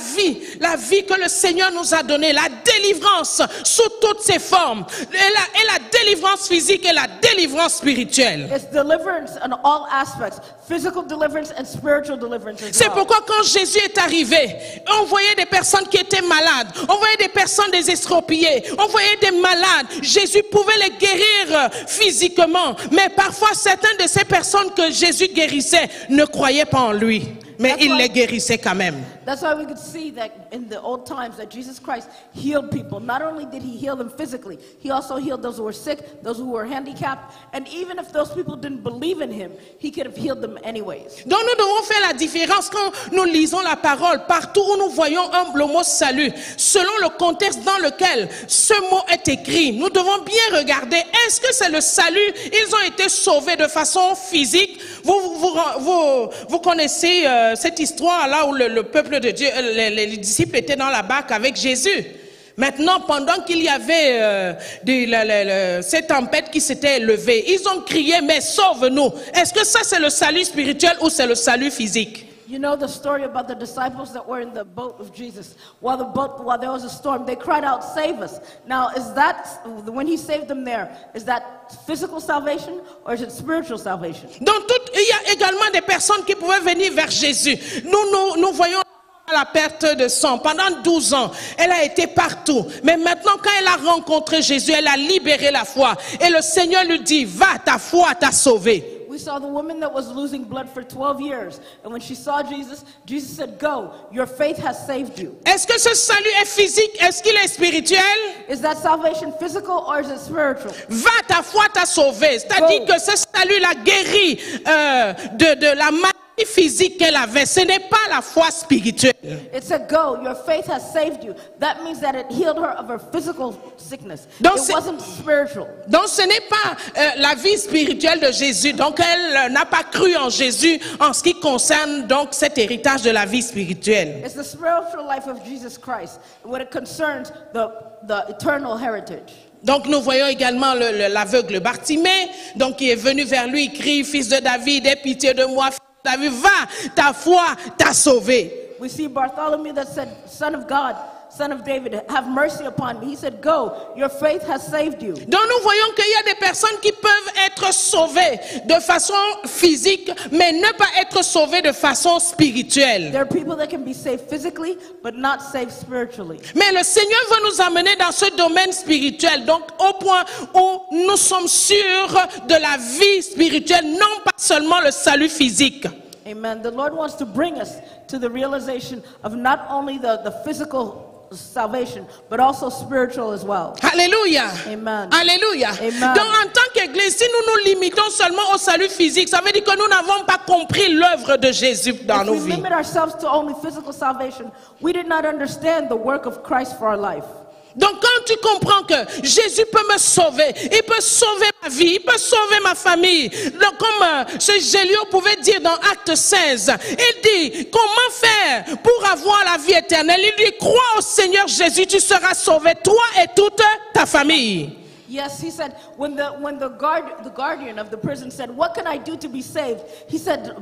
vie que le Seigneur nous a donnée, la délivrance sous toutes ses formes, et la délivrance physique et la délivrance spirituelle. It's deliverance in all aspects, physical deliverance and spiritual deliverance as C'est well. pourquoi quand Jésus est arrivé, on voyait des personnes qui étaient malades, on voyait des personnes des estropiées, on voyait des malades. Jésus pouvait les guérir physiquement, mais parfois certaines de ces personnes que Jésus guérissait ne croyaient pas en lui, mais il les guérissait quand même. That's why we could see that in the old times that Jesus Christ healed people. Not only did he heal them physically, he also healed those who were sick, those who were handicapped, and even if those people didn't believe in him, he could have healed them anyways. Donc nous devons faire la différence quand nous lisons la parole, partout où nous voyons le mot salut, selon le contexte dans lequel ce mot est écrit. Nous devons bien regarder, est-ce que c'est le salut? Ils ont été sauvés de façon physique. Vous connaissez cette histoire là où le peuple de Dieu, les disciples étaient dans la barque avec Jésus. Maintenant, pendant qu'il y avait cette tempête qui s'était levée, ils ont crié, mais sauve-nous. Est-ce que ça c'est le salut spirituel ou c'est le salut physique? You know the story about the disciples that were in the boat of Jesus. While there was a storm, they cried out, "Save us!" Now, is that when he saved them there? Is that physical salvation or is it spiritual salvation? Donc, il y a également des personnes qui pouvaient venir vers Jésus. Nous voyons la perte de sang. Pendant 12 ans, elle a été partout. Mais maintenant, quand elle a rencontré Jésus, elle a libéré la foi. Et le Seigneur lui dit, va, ta foi t'a sauvé. We saw the woman that was losing blood for 12 years. And when she saw Jesus, Jesus said, go, your faith has saved you. Est-ce que ce salut est physique? Est-ce qu'il est spirituel? Is that salvation physical or is it spiritual? Va, ta foi t'a sauvé. C'est-à-dire que ce salut l'a guéri de la maladie physique qu'elle avait. Ce n'est pas la foi spirituelle. It said, go, your faith has saved you. That means that it healed her of her physical sickness. Donc, it wasn't spiritual. Donc ce n'est pas la vie spirituelle de Jésus. Donc elle n'a pas cru en Jésus en ce qui concerne donc cet héritage de la vie spirituelle. It's the spiritual life of Jesus Christ when it concerns the eternal heritage. Donc nous voyons également l'aveugle Bartimée, donc qui est venu vers lui, il crie, fils de David, aie pitié de moi, fils de David, va, ta foi t'a sauvé. We see Bartholomew that said, Son of God, son of David, have mercy upon me. He said, go, your faith has saved you. Donc nous voyons qu'il y a des personnes qui peuvent être sauvées de façon physique, mais ne pas être sauvées de façon spirituelle. There are people that can be saved physically, but not saved spiritually. Mais le Seigneur veut nous amener dans ce domaine spirituel, donc au point où nous sommes sûrs de la vie spirituelle, non pas seulement le salut physique. Amen. The Lord wants to bring us to the realization of not only the physical salvation, but also spiritual as well. Alléluia. Amen. Alléluia. Amen. Donc en tant qu'Église, si nous nous limitons seulement au salut physique, ça veut dire que nous n'avons pas compris l'œuvre de Jésus dans If nos we vies. limit ourselves to only physical salvation, we did not understand the work of Christ for our life. Donc quand tu comprends que Jésus peut me sauver, il peut sauver ma vie, il peut sauver ma famille. Donc comme ce Gélio pouvait dire dans Acte 16, il dit comment faire pour avoir la vie éternelle. Il dit crois au Seigneur Jésus, tu seras sauvé, toi et toute ta famille. Yes, he said, when the guardian of the prison said, what can I do to be saved? He said,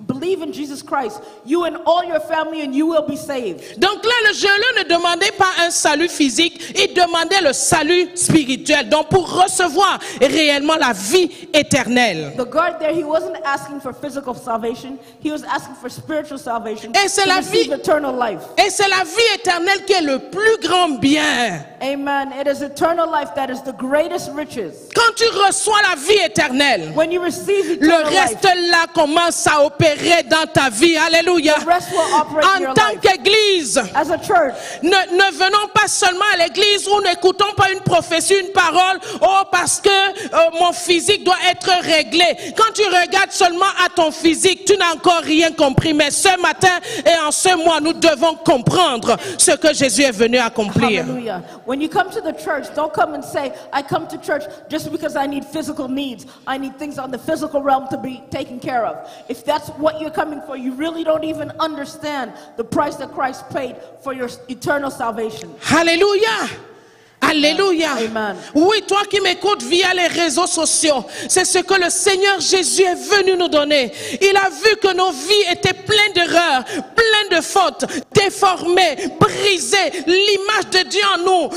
believe in Jesus Christ, you and all your family, and you will be saved. Donc là, le Gélio ne demandait pas un salut physique, il demandait le salut spirituel. Donc pour recevoir réellement la vie éternelle. The guard there, he wasn't asking for physical salvation, he was asking for spiritual salvation. Et c'est to la receive vie, eternal life. et c'est la vie éternelle qui est le plus grand bien. Amen. It is eternal life that is the greatest riches. Quand tu reçois la vie éternelle, When you receive le eternal reste life, là commence à opérer dans ta vie. Alléluia. the rest will operate in En your tant life. qu'Église, As a church, ne venons pas seulement à l'église où n'écoutons pas une prophétie, une parole, oh parce que mon physique doit être réglé. Quand tu regardes seulement à ton physique, tu n'as encore rien compris. Mais ce matin et en ce mois, nous devons comprendre ce que Jésus est venu accomplir. hallelujah. When you come to the church, don't come and say, I come to church just because I need physical needs. I need things on the physical realm to be taken care of. If that's what you're coming for, you really don't even understand the price that Christ paid for your eternal salvation. Alléluia. Alléluia. Amen. Oui, toi qui m'écoutes via les réseaux sociaux, c'est ce que le Seigneur Jésus est venu nous donner. Il a vu que nos vies étaient pleines d'erreurs, pleines de fautes, déformées, brisées. L'image de Dieu en nous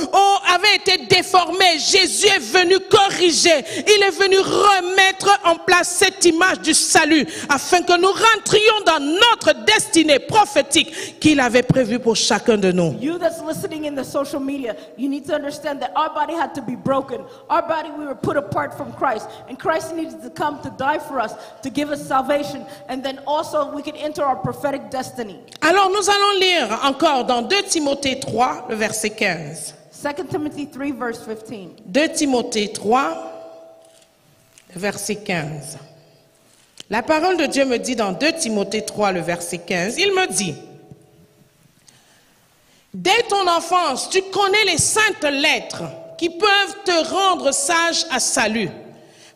avait été déformée. Jésus est venu corriger. Il est venu remettre en place cette image du salut afin que nous rentrions dans notre destinée prophétique qu'il avait prévue pour chacun de nous. You that's listening in the social media, you need to understand that our body had to be broken. Our body, we were put apart from Christ. And Christ needed to come to die for us, to give us salvation. And then also we can enter our prophetic destiny. Alors nous allons lire encore dans 2 Timothée 3, le verset 15. 2 Timothy 3, verse 15. 2 Timothée 3, le verset 15. La parole de Dieu me dit dans 2 Timothée 3, le verset 15, il me dit, dès ton enfance, tu connais les saintes lettres qui peuvent te rendre sage à salut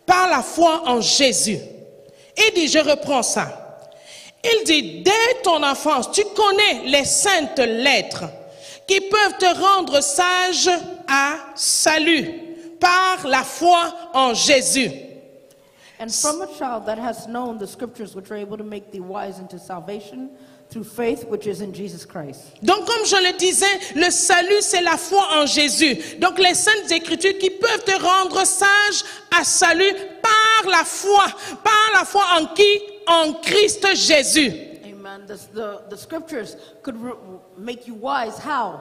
par la foi en Jésus. Il dit, je reprends ça. Il dit, dès ton enfance, tu connais les saintes lettres qui peuvent te rendre sage à salut par la foi en Jésus. And from a child that has known the scriptures which are able to make thee wise into salvation through faith which is in Jesus Christ. Donc comme je le disais, le salut c'est la foi en Jésus. Donc les saintes écritures qui peuvent te rendre sage à salut par la foi en qui? En Christ Jésus. Amen. The scriptures could make you wise. How?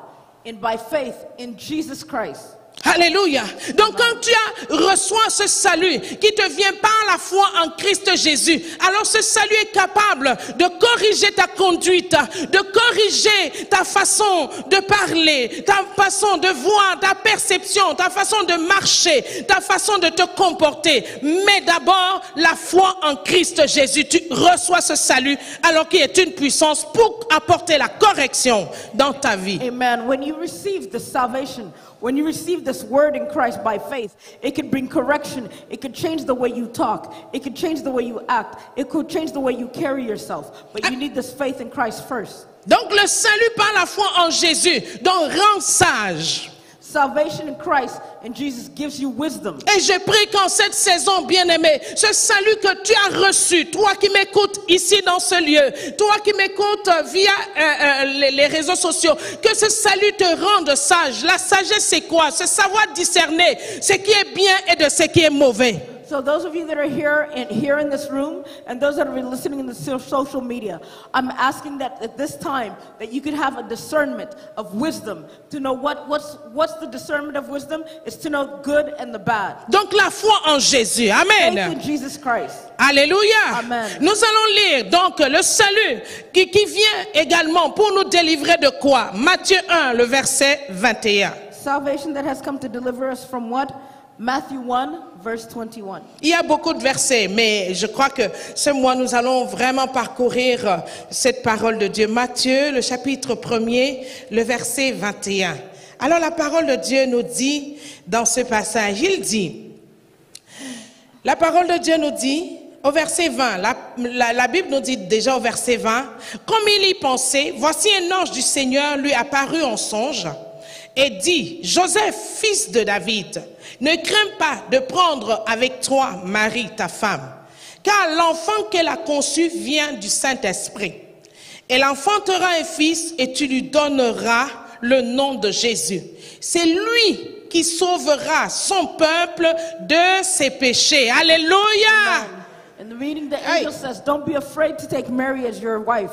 By faith in Jesus Christ. Alléluia. Donc quand tu reçois ce salut qui te vient par la foi en Christ Jésus, alors ce salut est capable de corriger ta conduite, de corriger ta façon de parler, ta façon de voir, ta perception, ta façon de marcher, ta façon de te comporter. Mais d'abord, la foi en Christ Jésus, tu reçois ce salut alors qu'il est une puissance pour apporter la correction dans ta vie. Amen. When you receive the salvation, when you receive this word in Christ by faith, it could bring correction. It could change the way you talk. It could change the way you act. It could change the way you carry yourself. But you need this faith in Christ first. Donc le salut par la foi en Jésus, donc rend sage. salvation in Christ and Jesus gives you wisdom. Et je prie qu'en cette saison, bien-aimé, ce salut que tu as reçu, toi qui m'écoutes ici dans ce lieu, toi qui m'écoutes via les réseaux sociaux, que ce salut te rende sage. La sagesse, c'est quoi? C'est savoir discerner ce qui est bien et de ce qui est mauvais. So those of you that are here in this room and those that are listening in the social media, I'm asking that at this time that you could have a discernment of wisdom to know what's the discernment of wisdom is to know good and the bad. Donc la foi en Jésus. Amen. Faith in Jesus Christ. Alléluia. Amen. Nous allons lire donc le salut qui vient également pour nous délivrer de quoi? Matthieu 1, le verset 21. Salvation that has come to deliver us from what? Matthew 1, verse 21. Il y a beaucoup de versets, mais je crois que ce mois, nous allons vraiment parcourir cette parole de Dieu. Matthieu, le chapitre 1er, le verset 21. Alors la parole de Dieu nous dit dans ce passage, il dit, la parole de Dieu nous dit, au verset 20, la Bible nous dit déjà au verset 20, comme il y pensait, voici un ange du Seigneur lui apparut en songe et dit, Joseph, fils de David, ne crains pas de prendre avec toi Marie, ta femme, car l'enfant qu'elle a conçu vient du Saint-Esprit. Elle enfantera un fils et tu lui donneras le nom de Jésus. C'est lui qui sauvera son peuple de ses péchés. Alléluia! In the reading, the angel says, don't be afraid to take Mary as your wife,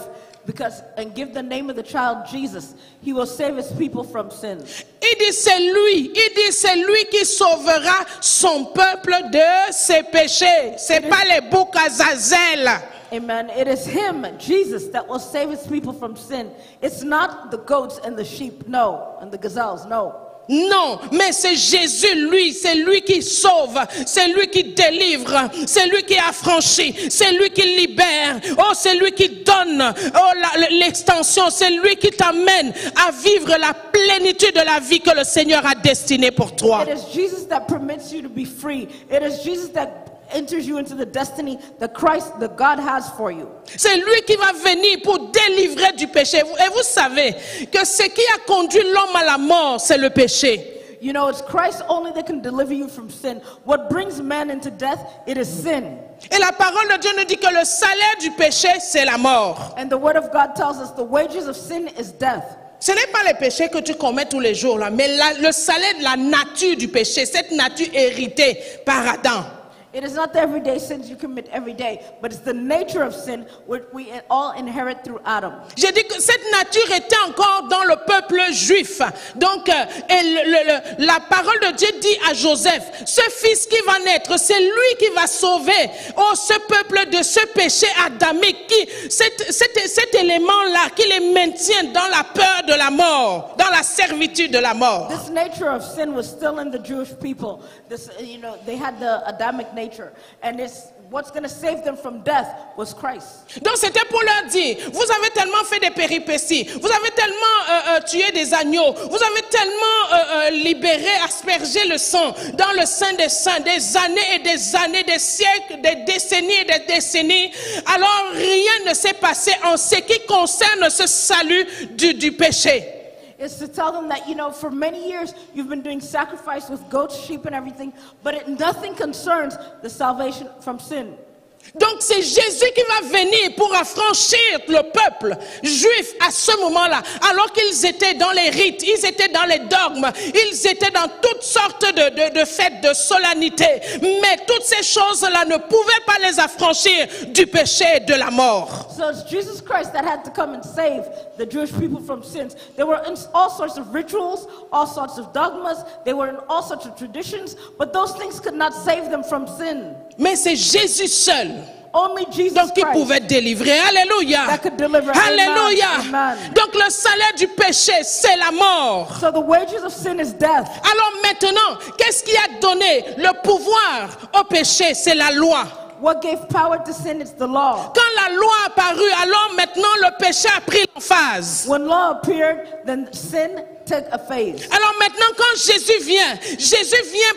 and give the name of the child Jesus. He will save his people from sin. Il dit c'est lui qui sauvera son peuple de ses péchés. C'est pas les boucs Azazel. Amen. It is him, Jesus, that will save his people from sin. It's not the goats and the sheep, no, and the gazelles, no. Non, mais c'est Jésus, lui, c'est lui qui sauve, c'est lui qui délivre, c'est lui qui affranchit, c'est lui qui libère, oh, c'est lui qui donne l'extension, c'est lui qui t'amène à vivre la plénitude de la vie que le Seigneur a destinée pour toi. It is Jesus that permits you to be free. It is Jesus that enters you into the destiny that Christ, that God has for you. C'est lui qui va venir pour délivrer du péché. Et vous savez que ce qui a conduit l'homme à la mort, c'est le péché. You know, it's Christ only that can deliver you from sin. What brings man into death, it is sin. Et la parole de Dieu nous dit que le salaire du péché, c'est la mort. And the word of God tells us the wages of sin is death. Ce n'est pas les péchés que tu commets tous les jours, là, mais le salaire de la nature du péché, cette nature héritée par Adam. It is not the everyday sins you commit every day, but it's the nature of sin which we all inherit through Adam. J'ai dit que cette nature était encore dans le peuple juif. Donc, la parole de Dieu dit à Joseph, ce fils qui va naître, c'est lui qui va sauver ce peuple de ce péché adamique, cet élément-là qui les maintient dans la peur de la mort, dans la servitude de la mort. This nature of sin was still in the Jewish people. This, they had the Adamic nature. And what's going to save them from death was Christ. Donc c'était pour leur dire, vous avez tellement fait des péripéties, vous avez tellement tué des agneaux, vous avez tellement libéré, aspergé le sang dans le sein des saints, des années, des siècles, des décennies et des décennies. Alors rien ne s'est passé en ce qui concerne ce salut du péché. Is to tell them that, for many years you've been doing sacrifice with goats, sheep, and everything, but nothing concerns the salvation from sin. Donc c'est Jésus qui va venir pour affranchir le peuple juif à ce moment-là, alors qu'ils étaient dans les rites, ils étaient dans les dogmes, ils étaient dans toutes sortes de fêtes, de solennités, mais toutes ces choses-là ne pouvaient pas les affranchir du péché et de la mort. So it's Jesus Christ that had to come and save the Jewish people from sins. They were in all sorts of rituals, all sorts of dogmas, they were in all sorts of traditions, but those things could not save them from sin. Mais c'est Jésus seul. Only Jesus Donc il Christ pouvait délivrer. Alléluia. that could deliver. Alléluia. Amen. Donc le salaire du péché, c'est la mort. So the wages of sin is death. Alors maintenant, qu'est-ce qui a donné le pouvoir au péché? C'est la loi. What gave power to sin is the law. Quand la loi apparut, alors maintenant le péché a pris l'emphase. When law appeared, then sin take a phase. Alors maintenant, quand Jésus vient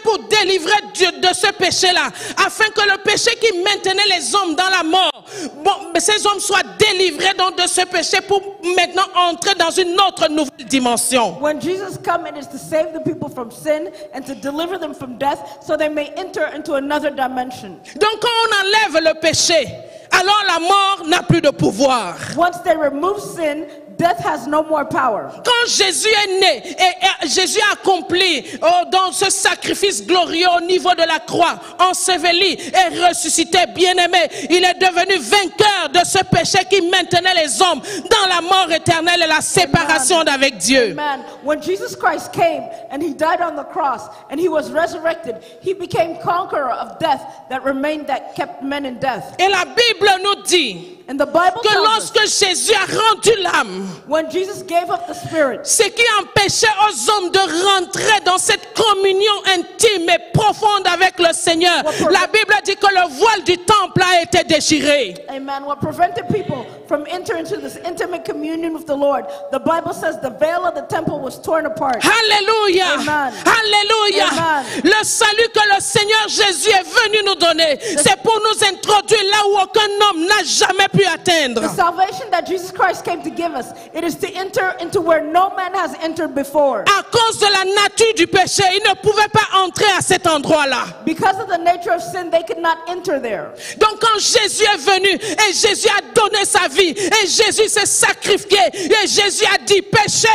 pour délivrer de ce péché-là, afin que le péché qui maintenait les hommes dans la mort, ces hommes soient délivrés donc de ce péché pour maintenant entrer dans une autre nouvelle dimension. When Jesus comes, it is to save the people from sin and to deliver them from death, so they may enter into another dimension. Donc quand on enlève le péché, alors la mort n'a plus de pouvoir. Once they remove sin, death has no more power. Quand Jésus est né et Jésus a accompli dans ce sacrifice glorieux au niveau de la croix, enseveli et ressuscité, bien-aimé, il est devenu vainqueur de ce péché qui maintenait les hommes dans la mort éternelle et la séparation d'avec Dieu. Amen. When Jesus Christ came and he died on the cross and he was resurrected, he became conqueror of death that kept men in death. Et la Bible nous dit And the Bible que tells us, lorsque Jésus a rendu l'âme, when Jesus gave up the spirit, ce qui empêchait aux hommes de rentrer dans cette communion intime et profonde avec le Seigneur, la Bible dit que le voile du temple a été déchiré. amen, what prevented people from entering into this intimate communion with the Lord, the Bible says the veil of the temple was torn apart. Alléluia. Amen. Alléluia. Amen. Le salut que le Seigneur Jésus est venu nous donner, c'est pour nous introduire là où aucun homme n'a jamais pu atteindre. The salvation that Jesus Christ came to give us, it is to enter into where no man has entered before. À cause de la nature du péché, ils ne pouvaient pas entrer à cet endroit-là. Because of the nature of sin, they could not enter there. Donc quand Jésus est venu et Jésus a donné sa vie et Jésus s'est sacrifié et Jésus a dit péché,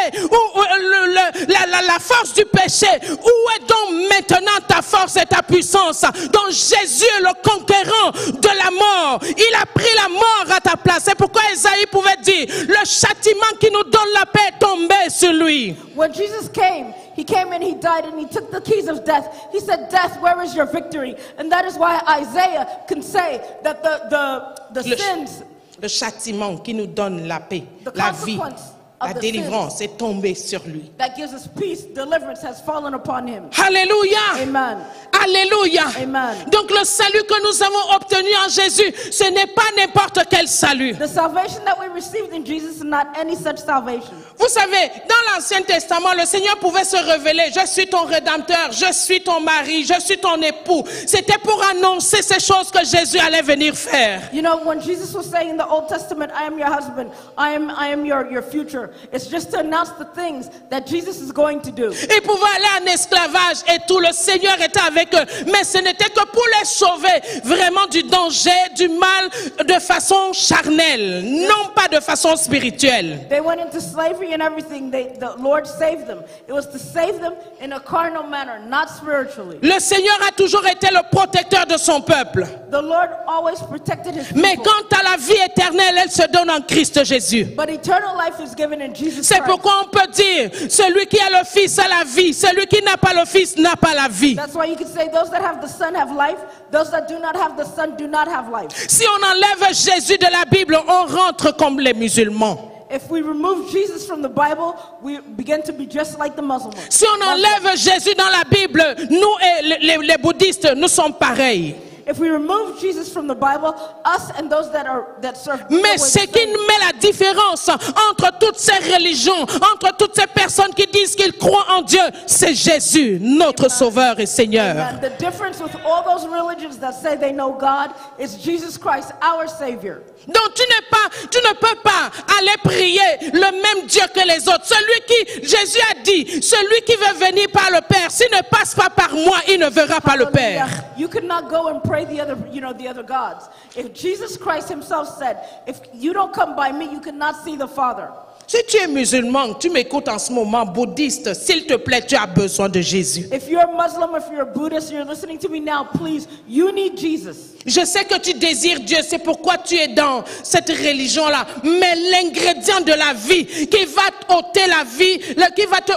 la force du péché, où est donc maintenant ta force et ta puissance? Donc Jésus est le conquérant de la mort. Il a pris la mort à ta place. C'est pourquoi Isaïe pouvait dire, le châtiment qui nous donne la paix est tombé sur lui. When Jesus came, he came and he died and he took the keys of death. He said, death, where is your victory? And that is why Isaiah can say that the sins, Le châtiment qui nous donne la paix, the la vie, consequence of la the délivrance sins est tombée sur lui. that gives us peace, deliverance has fallen upon him. Alléluia. Amen. Alléluia. Amen. Donc le salut que nous avons obtenu en Jésus, ce n'est pas n'importe quel salut. The salvation that we received in Jesus is not any such salvation. Vous savez, dans l'Ancien Testament, le Seigneur pouvait se révéler. Je suis ton rédempteur, je suis ton mari, je suis ton époux. C'était pour annoncer ces choses que Jésus allait venir faire. You know, when Jesus was saying in the Old Testament, I am your husband, I am your future, it's just to announce the things that Jesus is going to do. Ils pouvaient aller en esclavage et tout, le Seigneur était avec eux. Mais ce n'était que pour les sauver vraiment du danger, du mal de façon charnelle, non pas de façon spirituelle. They went into slavery and everything. The Lord saved them. It was to save them in a carnal manner, not spiritually. Le Seigneur a toujours été le protecteur de son peuple. The Lord always protected his Mais people. quant à la vie éternelle, elle se donne en Christ Jésus. But eternal life is given in Jesus C'est Christ. pourquoi on peut dire, celui qui a le Fils a la vie, celui qui n'a pas le Fils n'a pas la vie. That's why you can say those that have the Son have life, those that do not have the Son do not have life. Si on enlève Jésus de la Bible, on rentre comme les musulmans. If we remove Jesus from the Bible, we begin to be just like the Muslims. Si on enlève Jésus dans la Bible, nous et les bouddhistes, nous sommes pareils. If we remove Jesus from the Bible, us and those that serve Mais ce qui met la différence entre toutes ces religions, entre toutes ces personnes qui disent qu'ils croient en Dieu, c'est Jésus, notre Sauveur et Seigneur. And the difference with all those religions that say they know God is Jesus Christ, our Savior. Donc tu ne peux pas aller prier le même Dieu que les autres. Celui qui, Jésus a dit, celui qui veut venir par le Père, s'il ne passe pas par moi, il ne verra pas le Père. You could not go and pray the other gods. If Jesus Christ himself said, if you don't come by me, you cannot see the Father. Si tu es musulman, tu m'écoutes en ce moment, bouddhiste, s'il te plaît, tu as besoin de Jésus. If you're a Muslim, if you're a Buddhist, you're listening to me now, please, you need Jesus. Je sais que tu désires Dieu, c'est pourquoi tu es dans cette religion-là. Mais l'ingrédient de la vie qui va t'ôter la vie, qui va te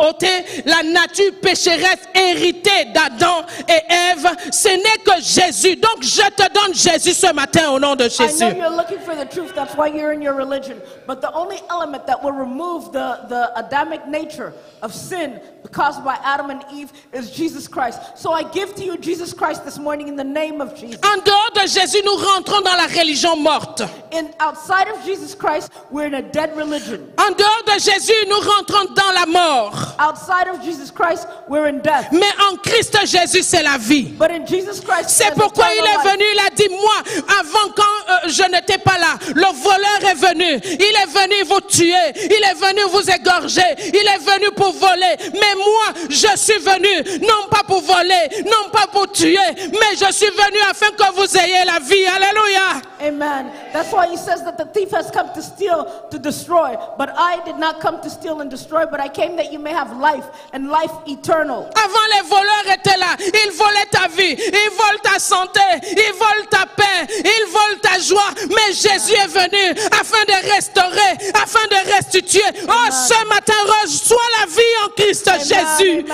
ôter la nature pécheresse héritée d'Adam et Ève, ce n'est que Jésus. Donc je te donne Jésus ce matin au nom de I Jésus. know you're looking for the truth, that's why you're in your religion. But the only element that will remove the Adamic nature of sin caused by Adam and Eve is Jesus Christ. So I give to you Jesus Christ this morning in the name of Jesus. En dehors de Jésus, nous rentrons dans la religion morte. And outside of Jesus Christ, we're in a dead religion. En dehors de Jésus, nous rentrons dans la mort. Outside of Jesus Christ, we're in death. Mais en Christ Jésus, c'est la vie. But in Jesus Christ, C'est there's pourquoi il eternal est life. venu, il a dit, moi, avant quand je n'étais pas là, le voleur est venu. Il est venu vous tuer. Il est venu vous égorger. Il est venu pour voler. Mais moi, je suis venu, non pas pour voler, non pas pour tuer, mais je suis venu afin que vous ayez la vie. Alléluia. Amen. That's why he says that the thief has come to steal, to destroy. But I did not come to steal and destroy, but I came that you may have life and life eternal. Avant, les voleurs étaient là. Ils volaient ta vie. Ils volent ta santé. Ils volent ta paix. Ils volent ta joie. Mais Jésus est venu afin de restaurer, afin de restituer. Oh, ce matin, reçois la vie en Christ Jésus.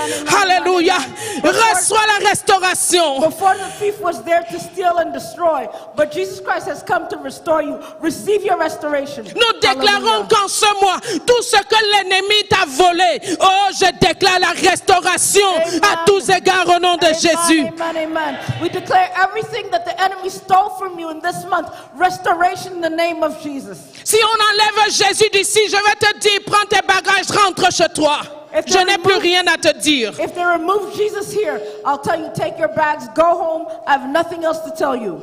Alléluia. Reçois la restauration. Before the thief was there to steal and destroy, but Jesus Christ has come to restore you. Receive your restoration. Nous déclarons qu'en ce mois, tout ce que l'ennemi t'a volé, oh, je déclare la restauration à tous égards au nom de Jésus. Amen, amen. We declare everything that the enemy stole from you in this month, restoration in the name of Jesus. Si on enlève Jésus d'ici, je vais te dire, prends tes bagages, rentre chez toi. Je n'ai plus rien à te dire. If they remove Jesus here, I'll tell you, take your bags, go home. I have nothing else to tell you.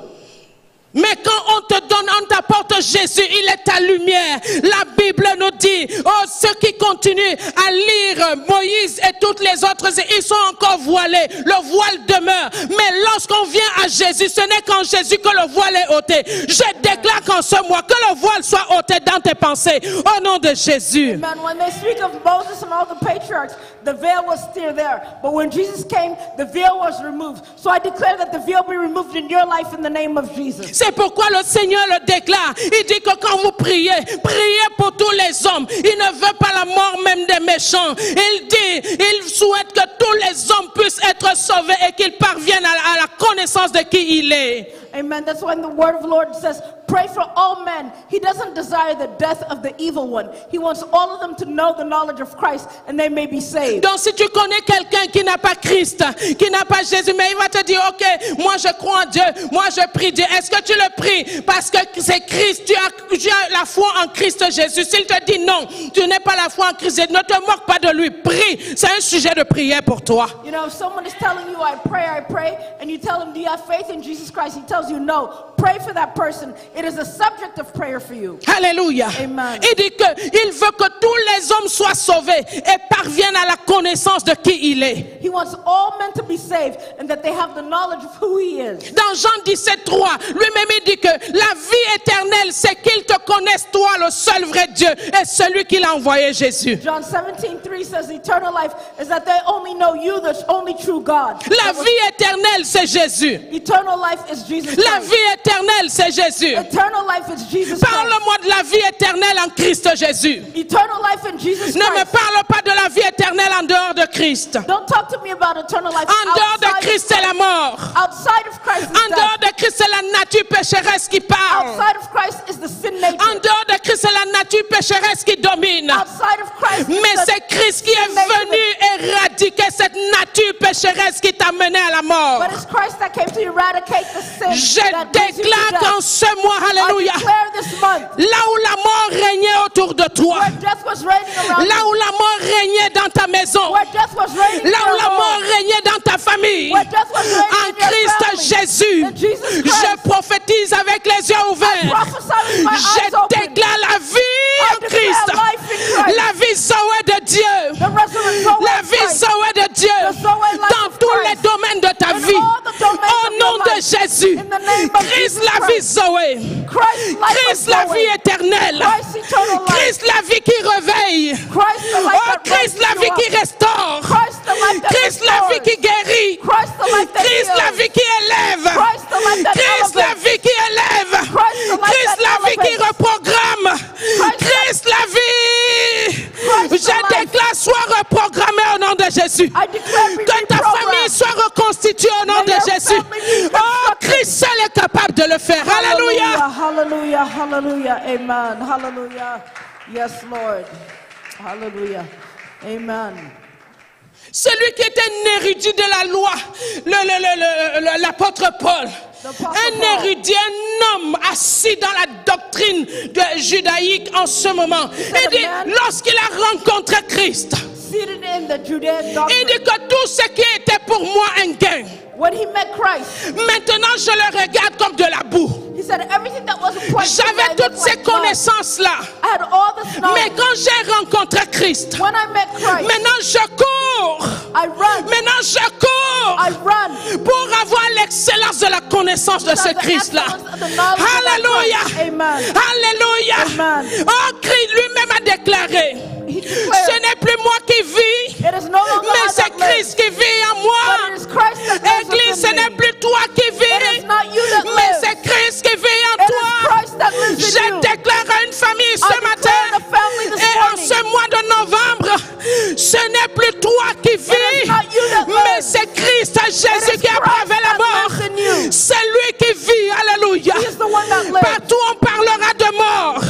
Mais quand on te donne, on t'apporte Jésus, il est ta lumière. La Bible nous dit, oh, ceux qui continuent à lire Moïse et toutes les autres, ils sont encore voilés. Le voile demeure. Mais lorsqu'on vient à Jésus, ce n'est qu'en Jésus que le voile est ôté. Je déclare qu'en ce mois, que le voile soit ôté dans tes pensées. Au nom de Jésus. Amen. When they speak of Moses and all the patriarchs, the veil was still there. But when Jesus came, the veil was removed. So I declare that the veil be removed in your life in the name of Jesus. C'est pourquoi le Seigneur le déclare. Il dit que quand vous priez, priez pour tous les hommes. Il ne veut pas la mort même des méchants. Il dit, il souhaite que tous les hommes puissent être sauvés et qu'ils parviennent à la connaissance de qui il est. Amen. That's when the word of the Lord says, pray for all men. He doesn't desire the death of the evil one. He wants all of them to know the knowledge of Christ and they may be saved. Donc si tu connais quelqu'un qui n'a pas Christ, qui n'a pas Jésus, mais il va te dire, ok, moi je crois en Dieu, moi je prie Dieu. Est-ce que tu le pries parce que c'est Christ, tu as la foi en Christ Jésus? S'il te dit non, tu n'as pas la foi en Christ Jésus, ne te moque pas de lui, prie. C'est un sujet de prière pour toi. You know, if someone is telling you, I pray, and you tell him, do you have faith in Jesus Christ? He tells you, no. Pray for that person. It is a subject of prayer for you. Alléluia. Amen. Il dit qu'il veut que tous les hommes soient sauvés et parviennent à la connaissance de qui il est. He wants all men to be saved and that they have the knowledge of who he is. Dans Jean 17:3, lui-même il dit que la vie éternelle, c'est qu'ils te connaissent toi, le seul vrai Dieu, et celui qui l'a envoyé, Jésus. John 17:3 says eternal life is that they only know you, the only true God. La vie éternelle, c'est Jésus. Eternal life is Jesus La Christ. vie éternelle, c'est Jésus. Eternal life is Jesus Christ. Parle-moi de la vie éternelle en Christ Jésus. Eternal life in Jesus Ne me Christ. parle pas de la vie éternelle en dehors de Christ. Don't talk to me about eternal life En dehors de outside Christ, of c'est la mort. Outside of Christ is En dehors death. de Christ, c'est la nature pécheresse qui parle. Outside of Christ is the sin En nature. dehors de Christ, c'est la nature pécheresse qui domine. Outside of Christ is Mais the c'est Christ qui est sin nature venu éradiquer cette nature pécheresse qui t'a mené à la mort. But it's Christ that came to eradicate the sin Je that brings you to déclare death. qu'en ce mois, I alléluia, declare this month, là où la mort régnait autour de toi, where death was reigning around là you, où la mort régnait dans ta maison, where death was reigning là in où your la mort home, régnait dans ta famille, where death was reigning en in your Christ family, Jésus, in Jesus Christ, je prophétise avec les yeux ouverts. prophesy with my eyes Je open. déclare la vie en declare Christ, life in Christ. la vie Zoé de Dieu, The resurrection Zoe la of vie Christ. Zoé de Dieu, The Zoe life dans of tous Christ. les domaines de ta In vie. all the domains Au of nom your de life. Jésus, In the name of Christ Jesus la vie Christ. Zoé, Christ life Christ of la Zoe. vie éternelle, Christ eternal life. Christ la vie qui réveille, Christ the life oh that Christ raises la you vie up. qui restaure, Christ the life that Christ la vie restores. qui guérit, Christ the life that Christ la heals. vie qui élève, Christ the life that Christ la elevates. vie qui élève, Christ the life Christ that la vie qui elevates. reprogramme, Christ la vie. Christ the Je life. déclare soit reprogrammé au nom de Jésus. I declare be Que ta reprogrammed. famille soit reconstituée au nom May de your Jésus. family be Oh, reconstructed. Christ seul est capable de le faire. Alléluia. Hallelujah, hallelujah, amen, hallelujah. Yes, Lord. Hallelujah, amen. Celui qui était un érudit de la loi, l'apôtre Paul, un érudit, un homme assis dans la doctrine judaïque en ce moment. Il dit, lorsqu'il a rencontré Christ, il dit que tout ce qui était pour moi un gain, when he met Christ, maintenant je le regarde comme de la boue. he said everything that was a point to me, I J'avais toutes looked ces like mud. connaissances-là. I had all this knowledge. Mais quand j'ai rencontré Christ, When I met Christ, maintenant je cours. I run. Maintenant je cours I run. pour avoir l'excellence de la connaissance de ce Christ-là. Alléluia. Amen. Alléluia. Amen. Oh, Christ lui-même a déclaré, He ce declared, n'est plus moi qui vis, it is no longer mais I c'est that live, Christ qui vit en but moi. it is Christ that lives Église, ce within n'est me. plus toi qui It vis, is not you that mais lives. c'est Christ qui vit en It is toi. Christ that lives in Je you. déclare à une famille I ce declare matin a family this et en morning. ce mois de novembre, ce n'est plus toi qui vis, not you that mais lives. c'est Christ Jésus is qui a Christ bravé la that mort. lives in you. C'est lui qui vit, alléluia. He is the one that lives. Partout on parlera de mort,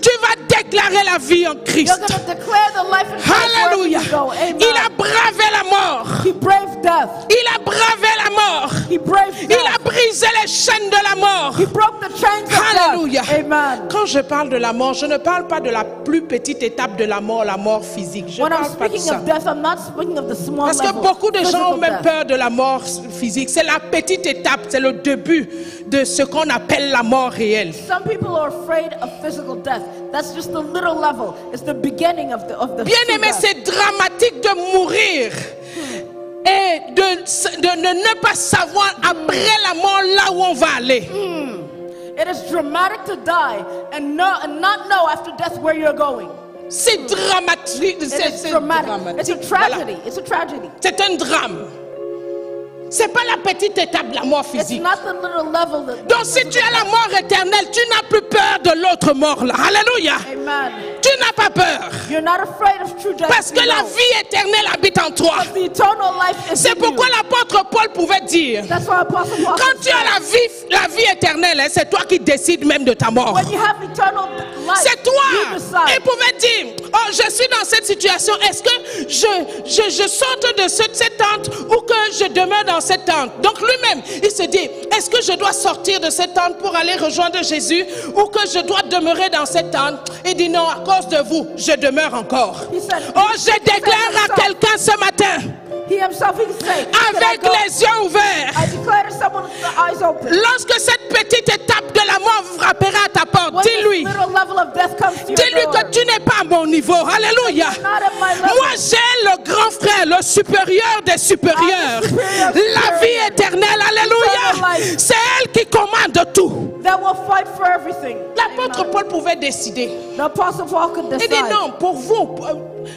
tu vas déclarer la vie en Christ. You're going to declare the life in Christ wherever Alléluia. you go. Amen. Il a bravé la mort. He braved death. Il a bravé la mort. He braved Il death. a brisé les chaînes de la mort. He broke the chains of Alléluia. death. Amen. Quand je parle de la mort, je ne parle pas de la plus petite étape de la mort physique. Je ne When I'm parle pas de speaking ça. of death, I'm not speaking of the small Parce que level beaucoup de gens ont physical même death. peur de la mort physique. C'est la petite étape, c'est le début de ce qu'on appelle la mort réelle. Some people are afraid of physical death. That's just the little level. It's the beginning of the Bien true aimé, death. c'est dramatique de mourir et de ne pas savoir après la mort là où on va aller. It is dramatic to die and not know after death where you're going. C'est dramatique. It C'est is dramatic. It's a Voilà. tragedy. It's a tragedy. C'est un drame. C'est pas la petite étape de la mort It's physique. not the little level that. Donc si tu as la mort éternelle, tu n'as plus peur de l'autre mort là. Alléluia. Amen. Tu n'as pas peur. You're not afraid of true death. Parce que la vie éternelle habite en toi. The eternal life is C'est in pourquoi you. l'apôtre Paul pouvait dire, That's why Apostle Paul quand tu said, as la vie éternelle, hein, c'est toi qui décides même de ta mort. when you have eternal life, C'est you toi. decide. Il pouvait dire, oh, je suis dans cette situation. Est-ce que je sorte de cette tente ou que je demeure dans cette tente? Donc lui-même, il se dit, est-ce que je dois sortir de cette tente pour aller rejoindre Jésus ou que je dois demeurer dans cette tente? Il dit non, à cause de vous, je demeure encore. He said, Oh, je déclare à quelqu'un ce matin, he himself, he can say, "Can I avec go?" les yeux ouverts, I declare to someone with the eyes open. lorsque cette petite étape de la mort frappera à ta porte, When this dis-lui, little level of death comes to your dis-lui door, que tu n'es pas à mon niveau. Alléluia. not at my level. Moi, j'ai le grand frère, le supérieur des supérieurs. La vie éternelle, alléluia. C'est elle qui commande tout. That will fight for everything. L'apôtre Amen. Paul pouvait décider. The Apostle Paul could Il dit decide. non, pour vous,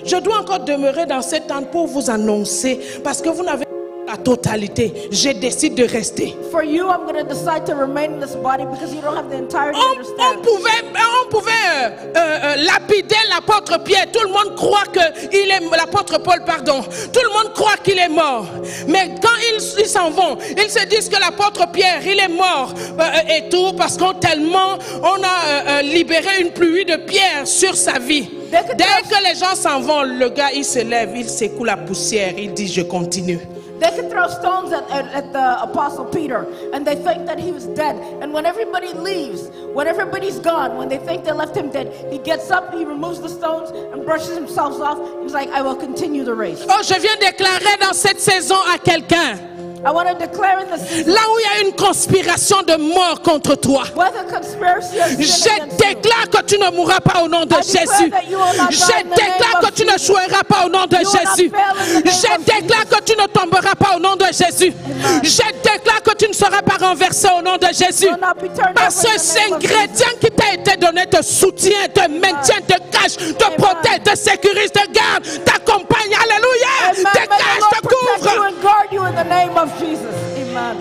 je dois encore demeurer dans cette tente pour vous annoncer, parce que vous n'avez pas la totalité. Je décide de rester. For you, I'm going to decide to remain in this body because you don't have the entirety to On understand. pouvait lapider l'apôtre Pierre. Tout le monde croit qu'il est l'apôtre Paul, pardon. Tout le monde croit qu'il est mort. Mais quand ils s'en vont, ils se disent que l'apôtre Pierre, il est mort et tout parce qu'on a libéré une pluie de pierres sur sa vie. Dès que les gens s'en vont, le gars il se lève, il secoue la poussière, il dit je continue. They could throw stones at the Apostle Peter, and they think that he was dead. And when everybody leaves, when everybody's gone, when they think they left him dead, he gets up, he removes the stones, and brushes himself off. He's like, I will continue the race. Oh, je viens déclarer dans cette saison à quelqu'un. I want to declare in the season, Là où il y a une conspiration de mort contre toi, where the conspiracy of sin je against you, déclare que tu ne mourras pas au nom de I declare Jésus. that you will not die Je in the déclare name que of tu ne Jesus. joueras pas au nom de You will not Jésus. fail in the name Je of déclare que tu ne tomberas pas au nom de Jésus. Je déclare que tu ne seras pas renversé au nom de Jésus. will not be turned Parce over que in the cet name of ingrédient qui t'a été donné te soutient, te maintient, te cache, te protège, te sécurise, te garde, t'accompagne. Alléluia. Amen. Te May the cache, Lord te protect you couvre. and guard you in the name of Jesus. Amen.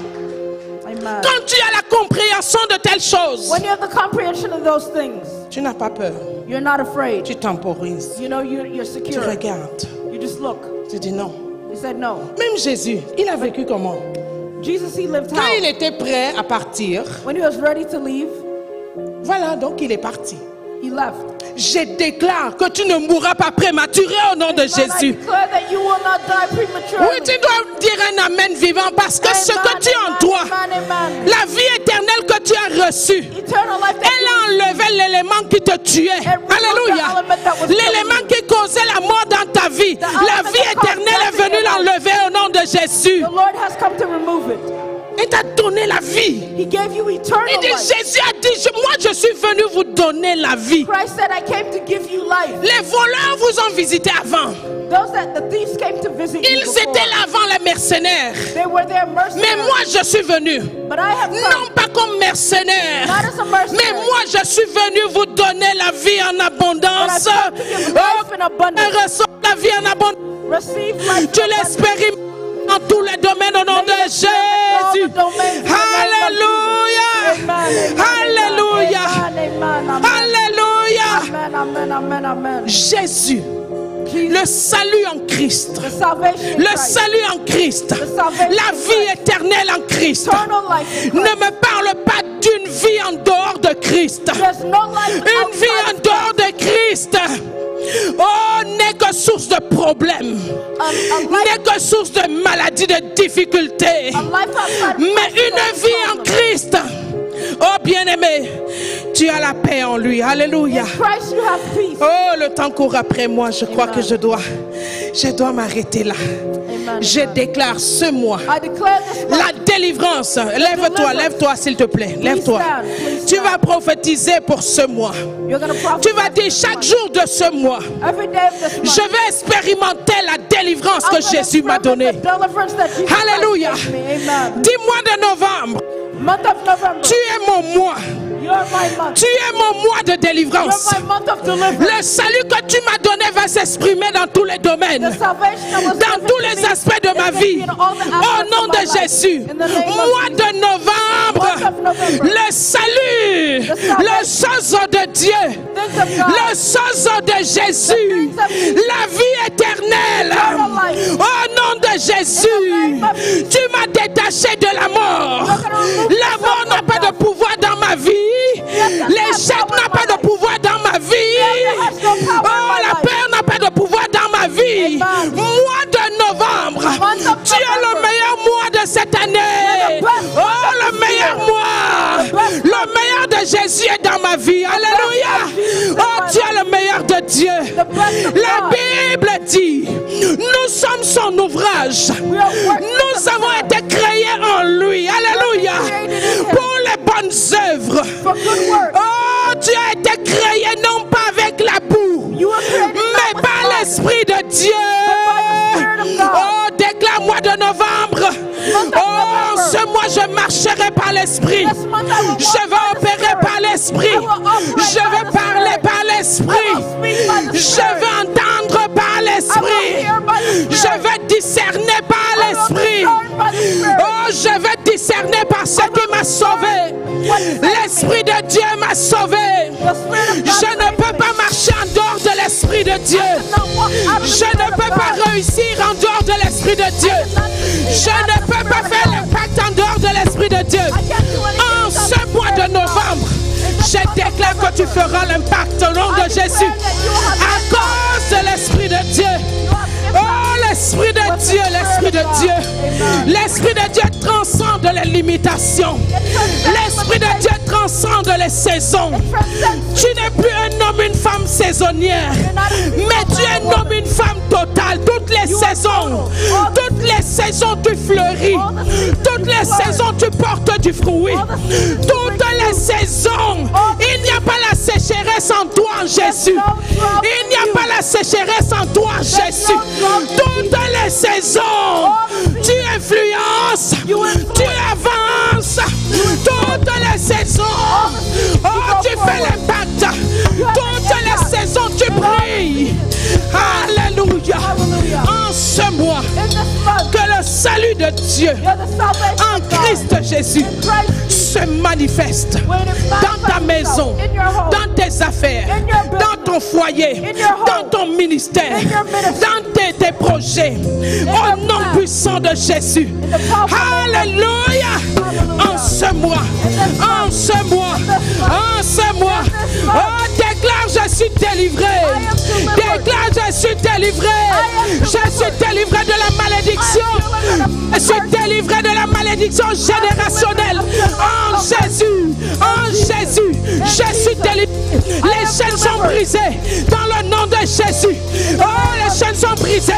Amen. Quand tu as la compréhension de telles choses, When you have the comprehension of those things, tu n'as pas peur. you're not afraid. Tu temporises. You know, you're Tu secure. regardes. You just look. Tu dis non. He said no. Même Jésus, il a vécu comment? Jesus, he lived Quand how? il était prêt à partir, When he was ready to leave, voilà, donc il est parti. he left. Je déclare que tu ne mourras pas prématuré au nom de Lord, I Jésus. declare that you will not die prematurely. Oui, tu dois dire un amen vivant parce que ce que tu as en toi, Amen. la vie éternelle que tu as reçue, Eternal life that elle a enlevé l'élément qui te tuait. Alléluia. L'élément qui causait la mort dans ta vie. La vie éternelle est venue l'enlever au nom de Jésus. the Lord has come to remove it. Il t'a donné la vie. He gave you eternal Il dit, life. Jésus a dit, moi je suis venu vous donner la vie. Christ said, I came to give you life. Les voleurs vous ont visité avant. Those that the thieves came to visit you Ils before. étaient là avant les mercenaires. They were there Mais mercenaries. moi je suis venu. But I have Non come, pas comme mercenaire. not as a mercenary, Mais moi je suis venu vous donner la vie en abondance. but I've come to give life in abundance. Reçois la vie en abondance. Receive life Tu in abundance. l'expérimentes dans tous les domaines au nom de Jésus. Alléluia. Alléluia. Alléluia. Amen, amen, amen, amen. Jésus, le salut en Christ. The salvation in Le Christ. salut en Christ. La vie éternelle en Christ. Eternal life in Ne Christ. me parle pas d'une vie en dehors de Christ. There's no life Une vie en outside dehors de Christ. Oh, n'est que source de problèmes. N'est que source de maladies, de difficultés. a life outside Mais Christ une is vie en problem. Christ. Oh, bien-aimé, tu as la paix en lui. Alléluia. In Christ you have peace. Oh, le temps court après moi. Je crois que je dois m'arrêter là. Amen. Je déclare ce mois I declare this la délivrance. Lève-toi s'il te plaît. Lève-toi. Please Tu stand. vas prophétiser pour ce mois. You're going to prophesy Tu vas dire chaque jour de ce mois, every day of this month. je vais expérimenter la délivrance que I'm gonna Jésus m'a remember donnée. the deliverance that Jesus Alléluia. Christ gave me. Amen. Dis-moi de novembre, Month of November. tu es mon mois. You're my month. Tu es mon mois de délivrance. You're my month of deliverance. Le salut que tu m'as donné va s'exprimer dans tous les domaines. The salvation that was Dans given tous to les me aspects de is ma gonna vie. be in all the Au aspects nom of my de life. Jésus. In the name of Mois Jesus. de novembre. Month of November. Le salut. Le sozo de Dieu. Things of God. Le sozo de Jésus. La vie éternelle. Au nom de Jésus. Tu m'as détaché de la mort. La mort n'a pas de pouvoir dans ma vie. L'échec n'a pas de pouvoir dans ma vie. Oh, la peur n'a pas de pouvoir dans ma vie. Mois de novembre. Tu es le meilleur mois de cette année. Oh, le meilleur mois. Le meilleur de Jésus est dans ma vie. Alléluia. Oh, tu es le meilleur de Dieu. La Bible dit, nous sommes son ouvrage. Nous avons été créés en lui. Alléluia. Pour les bonnes œuvres. For good work. Oh, tu as été créé non pas avec la boue, You were created mais not with par fire, l'Esprit de Dieu. by the Spirit of God. Oh, déclare-moi de novembre. Oh, ce mois je marcherai par l'Esprit. This month I will walk Je vais by the opérer Spirit. par l'Esprit. I will operate Je by vais the parler Spirit. par I will l'Esprit. speak by the Je Spirit. vais entendre par I will l'Esprit. hear by the Je Spirit. vais discerner par I will l'Esprit. discern by the Spirit. Oh, je vais discerner par ce qui m'a sauvé. L'Esprit de Dieu m'a sauvé. The Spirit of God Je ne saved peux me. pas marcher en dehors de l'Esprit de Dieu. Not walk out of the Je Spirit ne of peux God. pas réussir en dehors de l'Esprit de Dieu. Je ne peux pas faire l'impact en dehors de l'Esprit de Dieu. En ce mois de novembre, je déclare que tu feras l'impact au nom de Jésus. À cause de l'Esprit de Dieu. Oh, l'Esprit de Dieu, l'Esprit de Dieu. L'Esprit de Dieu transcende les limitations. L'Esprit de Dieu transcende les saisons. Tu n'es plus un homme, une femme saisonnière, mais tu es un homme, une femme totale. Toutes les saisons tu fleuris. Toutes les saisons tu portes du fruit. Toutes les saisons, il n'y a pas la sécheresse en toi, Jésus. Il n'y a pas la sécheresse en toi, Jésus. Toutes les saisons, tu influences, tu avances. Toutes les saisons, oh, tu fais l'impact. Toutes les saisons, tu brilles. Alléluia. En ce mois, In this month, que le salut de Dieu you're the salvation en of God. Christ Jésus In Christ, se manifeste when it dans ta manifests maison, itself in your home, dans tes affaires, in your business, dans ton foyer, in your home, dans ton ministère, in your ministry, dans tes projets. Au your nom plan, puissant de Jésus. in the powerful name of Alléluia. délivré. Je suis délivré de la malédiction. Je suis délivré de la malédiction générationnelle. En Jésus, en Jésus, je suis délivré. Les chaînes sont brisées dans le nom de Jésus. Oh, les chaînes sont brisées.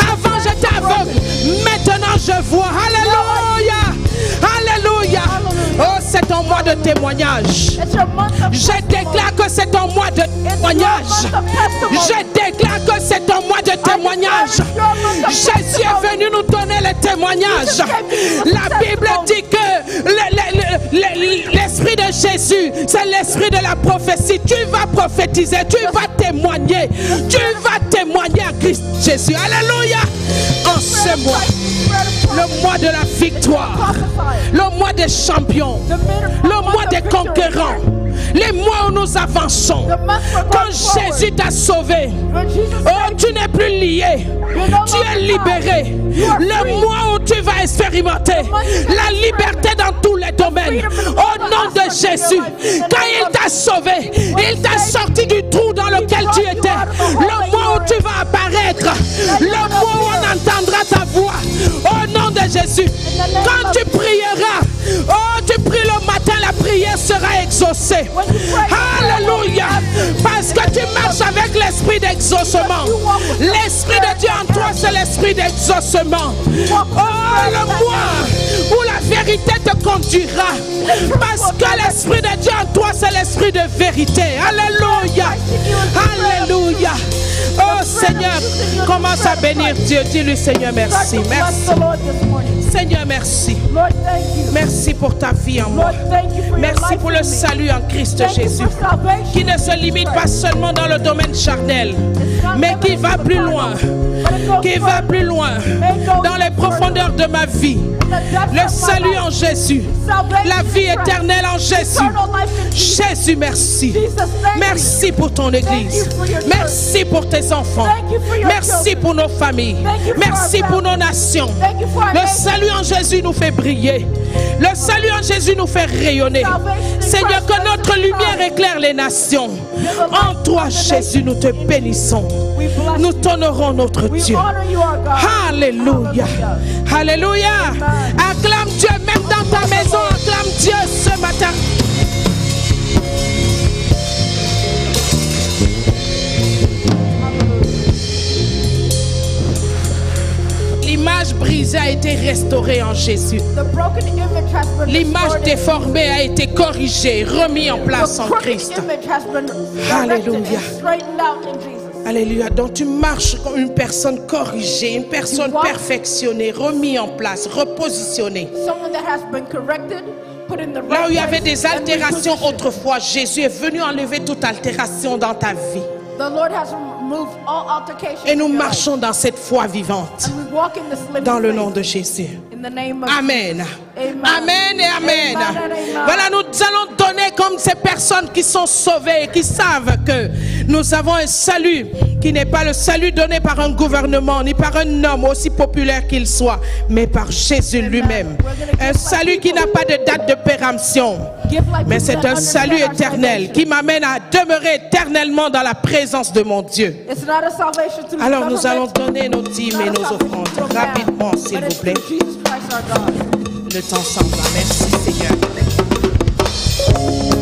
Avant j'étais aveugle, maintenant je vois. Alléluia. Alléluia. Oh, c'est un mois de témoignage. Je déclare que c'est un mois de témoignage. Je déclare que c'est un mois de témoignage. Jésus est venu nous donner les témoignages. La Bible dit que l'esprit de Jésus, c'est l'esprit de la prophétie. Tu vas prophétiser, tu vas témoigner. Tu vas témoigner à Christ Jésus. Alléluia. En ce mois, le mois de la victoire, le mois des champions, le mois des conquérants, les mois où nous avançons. Quand Jésus t'a sauvé, oh, tu n'es plus lié, tu es libéré. Le mois où tu vas expérimenter la liberté dans tous les domaines, au nom de Jésus. Quand il t'a sauvé, il t'a sorti du trou dans lequel tu étais. Le mois où tu vas apparaître, le mois où on entendra ta voix, au nom de Jésus. Quand tu prieras, oh, tu pries le matin, la prière sera exaucée. Alléluia. Parce que tu marches avec l'esprit d'exaucement. L'esprit de Dieu en toi, c'est l'esprit d'exaucement. Oh, le mois où la vérité te conduira. Parce que l'esprit de Dieu en toi, c'est l'esprit de vérité. Alléluia. Alléluia. Oh Seigneur, commence à bénir Dieu. Dis-lui, Seigneur, merci. Merci. Seigneur, merci. Merci pour ta vie en moi. Merci pour le salut en Christ Jésus, qui ne se limite pas seulement dans le domaine charnel, mais qui va plus loin, dans les profondeurs de ma vie. Le salut en Jésus, la vie éternelle en Jésus. Jésus, merci. Merci pour ton Église. Merci pour tes enfants. Merci pour nos familles. Merci pour nos nations. Le salut en Jésus nous fait briller. Le salut en Jésus nous fait rayonner. Seigneur, que notre lumière éclaire les nations. En toi, Jésus, nous te bénissons. Nous t'honorons notre Dieu. Alléluia. Alléluia. Acclame Dieu, même dans ta maison. Acclame Dieu ce matin. L'image brisée a été restaurée en Jésus. L'image déformée a été corrigée, remise en place en Christ. Alléluia. Alléluia. Donc tu marches comme une personne corrigée, une personne perfectionnée, remise en place, repositionnée. Là où il y avait des altérations autrefois, Jésus est venu enlever toute altération dans ta vie. Et nous marchons dans cette foi vivante. Dans le nom de Jésus. Amen. Amen et amen. Voilà, nous allons donner comme ces personnes qui sont sauvées, qui savent que nous avons un salut qui n'est pas le salut donné par un gouvernement, ni par un homme aussi populaire qu'il soit, mais par Jésus lui-même. Un salut qui n'a pas de date de péremption, mais c'est un salut éternel qui m'amène à demeurer éternellement dans la présence de mon Dieu. Alors nous allons donner nos dîmes et nos offrandes rapidement, s'il vous plaît. Le temps s'en va. Merci Seigneur. Oh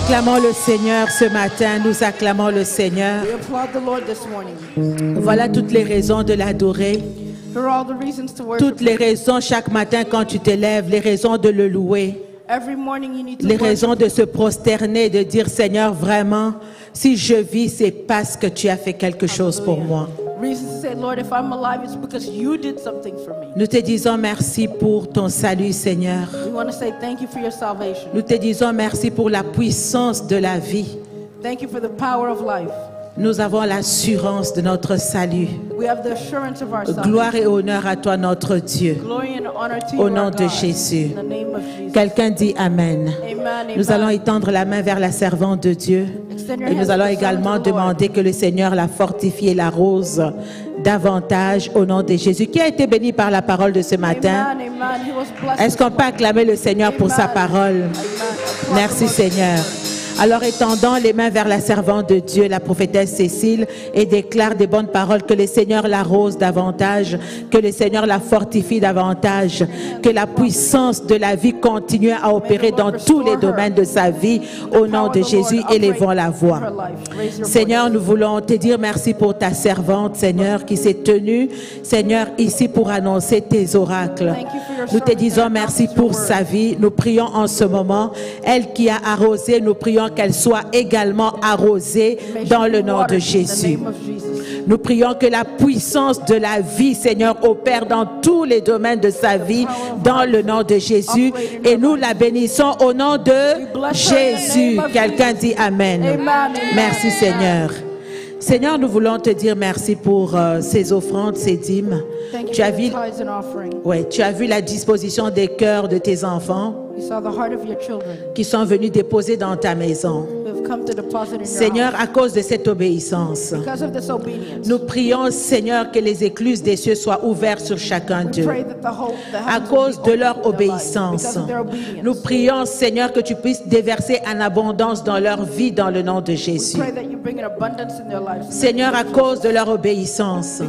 acclamons le Seigneur ce matin, nous acclamons le Seigneur. We applaud the Lord this morning. Voilà toutes les raisons de l'adorer, Here are all the reasons to worship toutes les raisons chaque matin quand tu te lèves, les raisons de le louer, Every morning you need to les worship. raisons de se prosterner, de dire Seigneur vraiment, si je vis, c'est parce que tu as fait quelque chose pour moi. Reasons to say, Lord, if I'm alive, it's because you did something for me. Nous te disons merci pour ton salut, Seigneur. We want to say thank you for your salvation. Nous te disons merci pour la puissance de la vie. Thank you for the power of life. Nous avons l'assurance de notre salut. We have the assurance of our salvation. Gloire et honneur à toi, notre Dieu. Glory and honor to Au you, nom our de God. Jésus. In the name of Jesus. Quelqu'un dit Amen. Amen. Nous allons étendre la main vers la servante de Dieu. Et nous allons également demander que le Seigneur la fortifie et l'arrose davantage au nom de Jésus. Qui a été béni par la parole de ce matin? Amen. Amen. He was blessed. Est-ce qu'on peut acclamer le Seigneur pour sa parole? Amen. Merci Seigneur. Alors étendons les mains vers la servante de Dieu, la prophétesse Cécile, et déclare des bonnes paroles, que le Seigneur l'arrose davantage, que le Seigneur la fortifie davantage, que la puissance de la vie continue à opérer dans tous les domaines de sa vie, au nom de Jésus, élevons la voix. Seigneur, nous voulons te dire merci pour ta servante, Seigneur, qui s'est tenue, Seigneur, ici pour annoncer tes oracles. Nous te disons merci pour sa vie. Nous prions en ce moment, elle qui a arrosé, nous prions qu'elle soit également arrosée dans le nom de Jésus. Nous prions que la puissance de la vie, Seigneur, opère dans tous les domaines de sa vie, dans le nom de Jésus. Et nous la bénissons au nom de Jésus. Quelqu'un dit Amen. Merci, Seigneur. Seigneur, nous voulons te dire merci pour ces offrandes, ces dîmes. Tu as vu, tu as vu la disposition des cœurs de tes enfants qui sont venus déposer dans ta maison. Seigneur, à cause de cette obéissance, nous prions, Seigneur, que les écluses des cieux soient ouvertes sur chacun d'eux. À cause de leur obéissance, nous prions, Seigneur, que tu puisses déverser en abondance dans leur vie, dans le nom de Jésus. Seigneur, à cause de leur obéissance,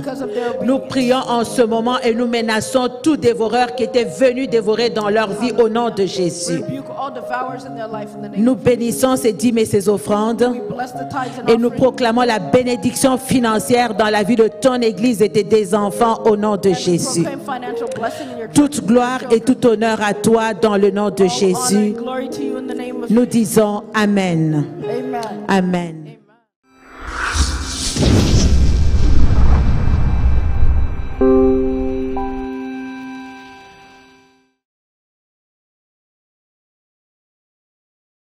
nous prions en ce moment et nous menaçons tout dévoreur qui était venu dévorer dans leur vie au nom de Jésus. Nous bénissons ces dîmes et ces offrandes et nous proclamons la bénédiction financière dans la vie de ton Église et de tes enfants au nom de Jésus. Toute gloire et tout honneur à toi dans le nom de Jésus. Nous disons Amen. Amen.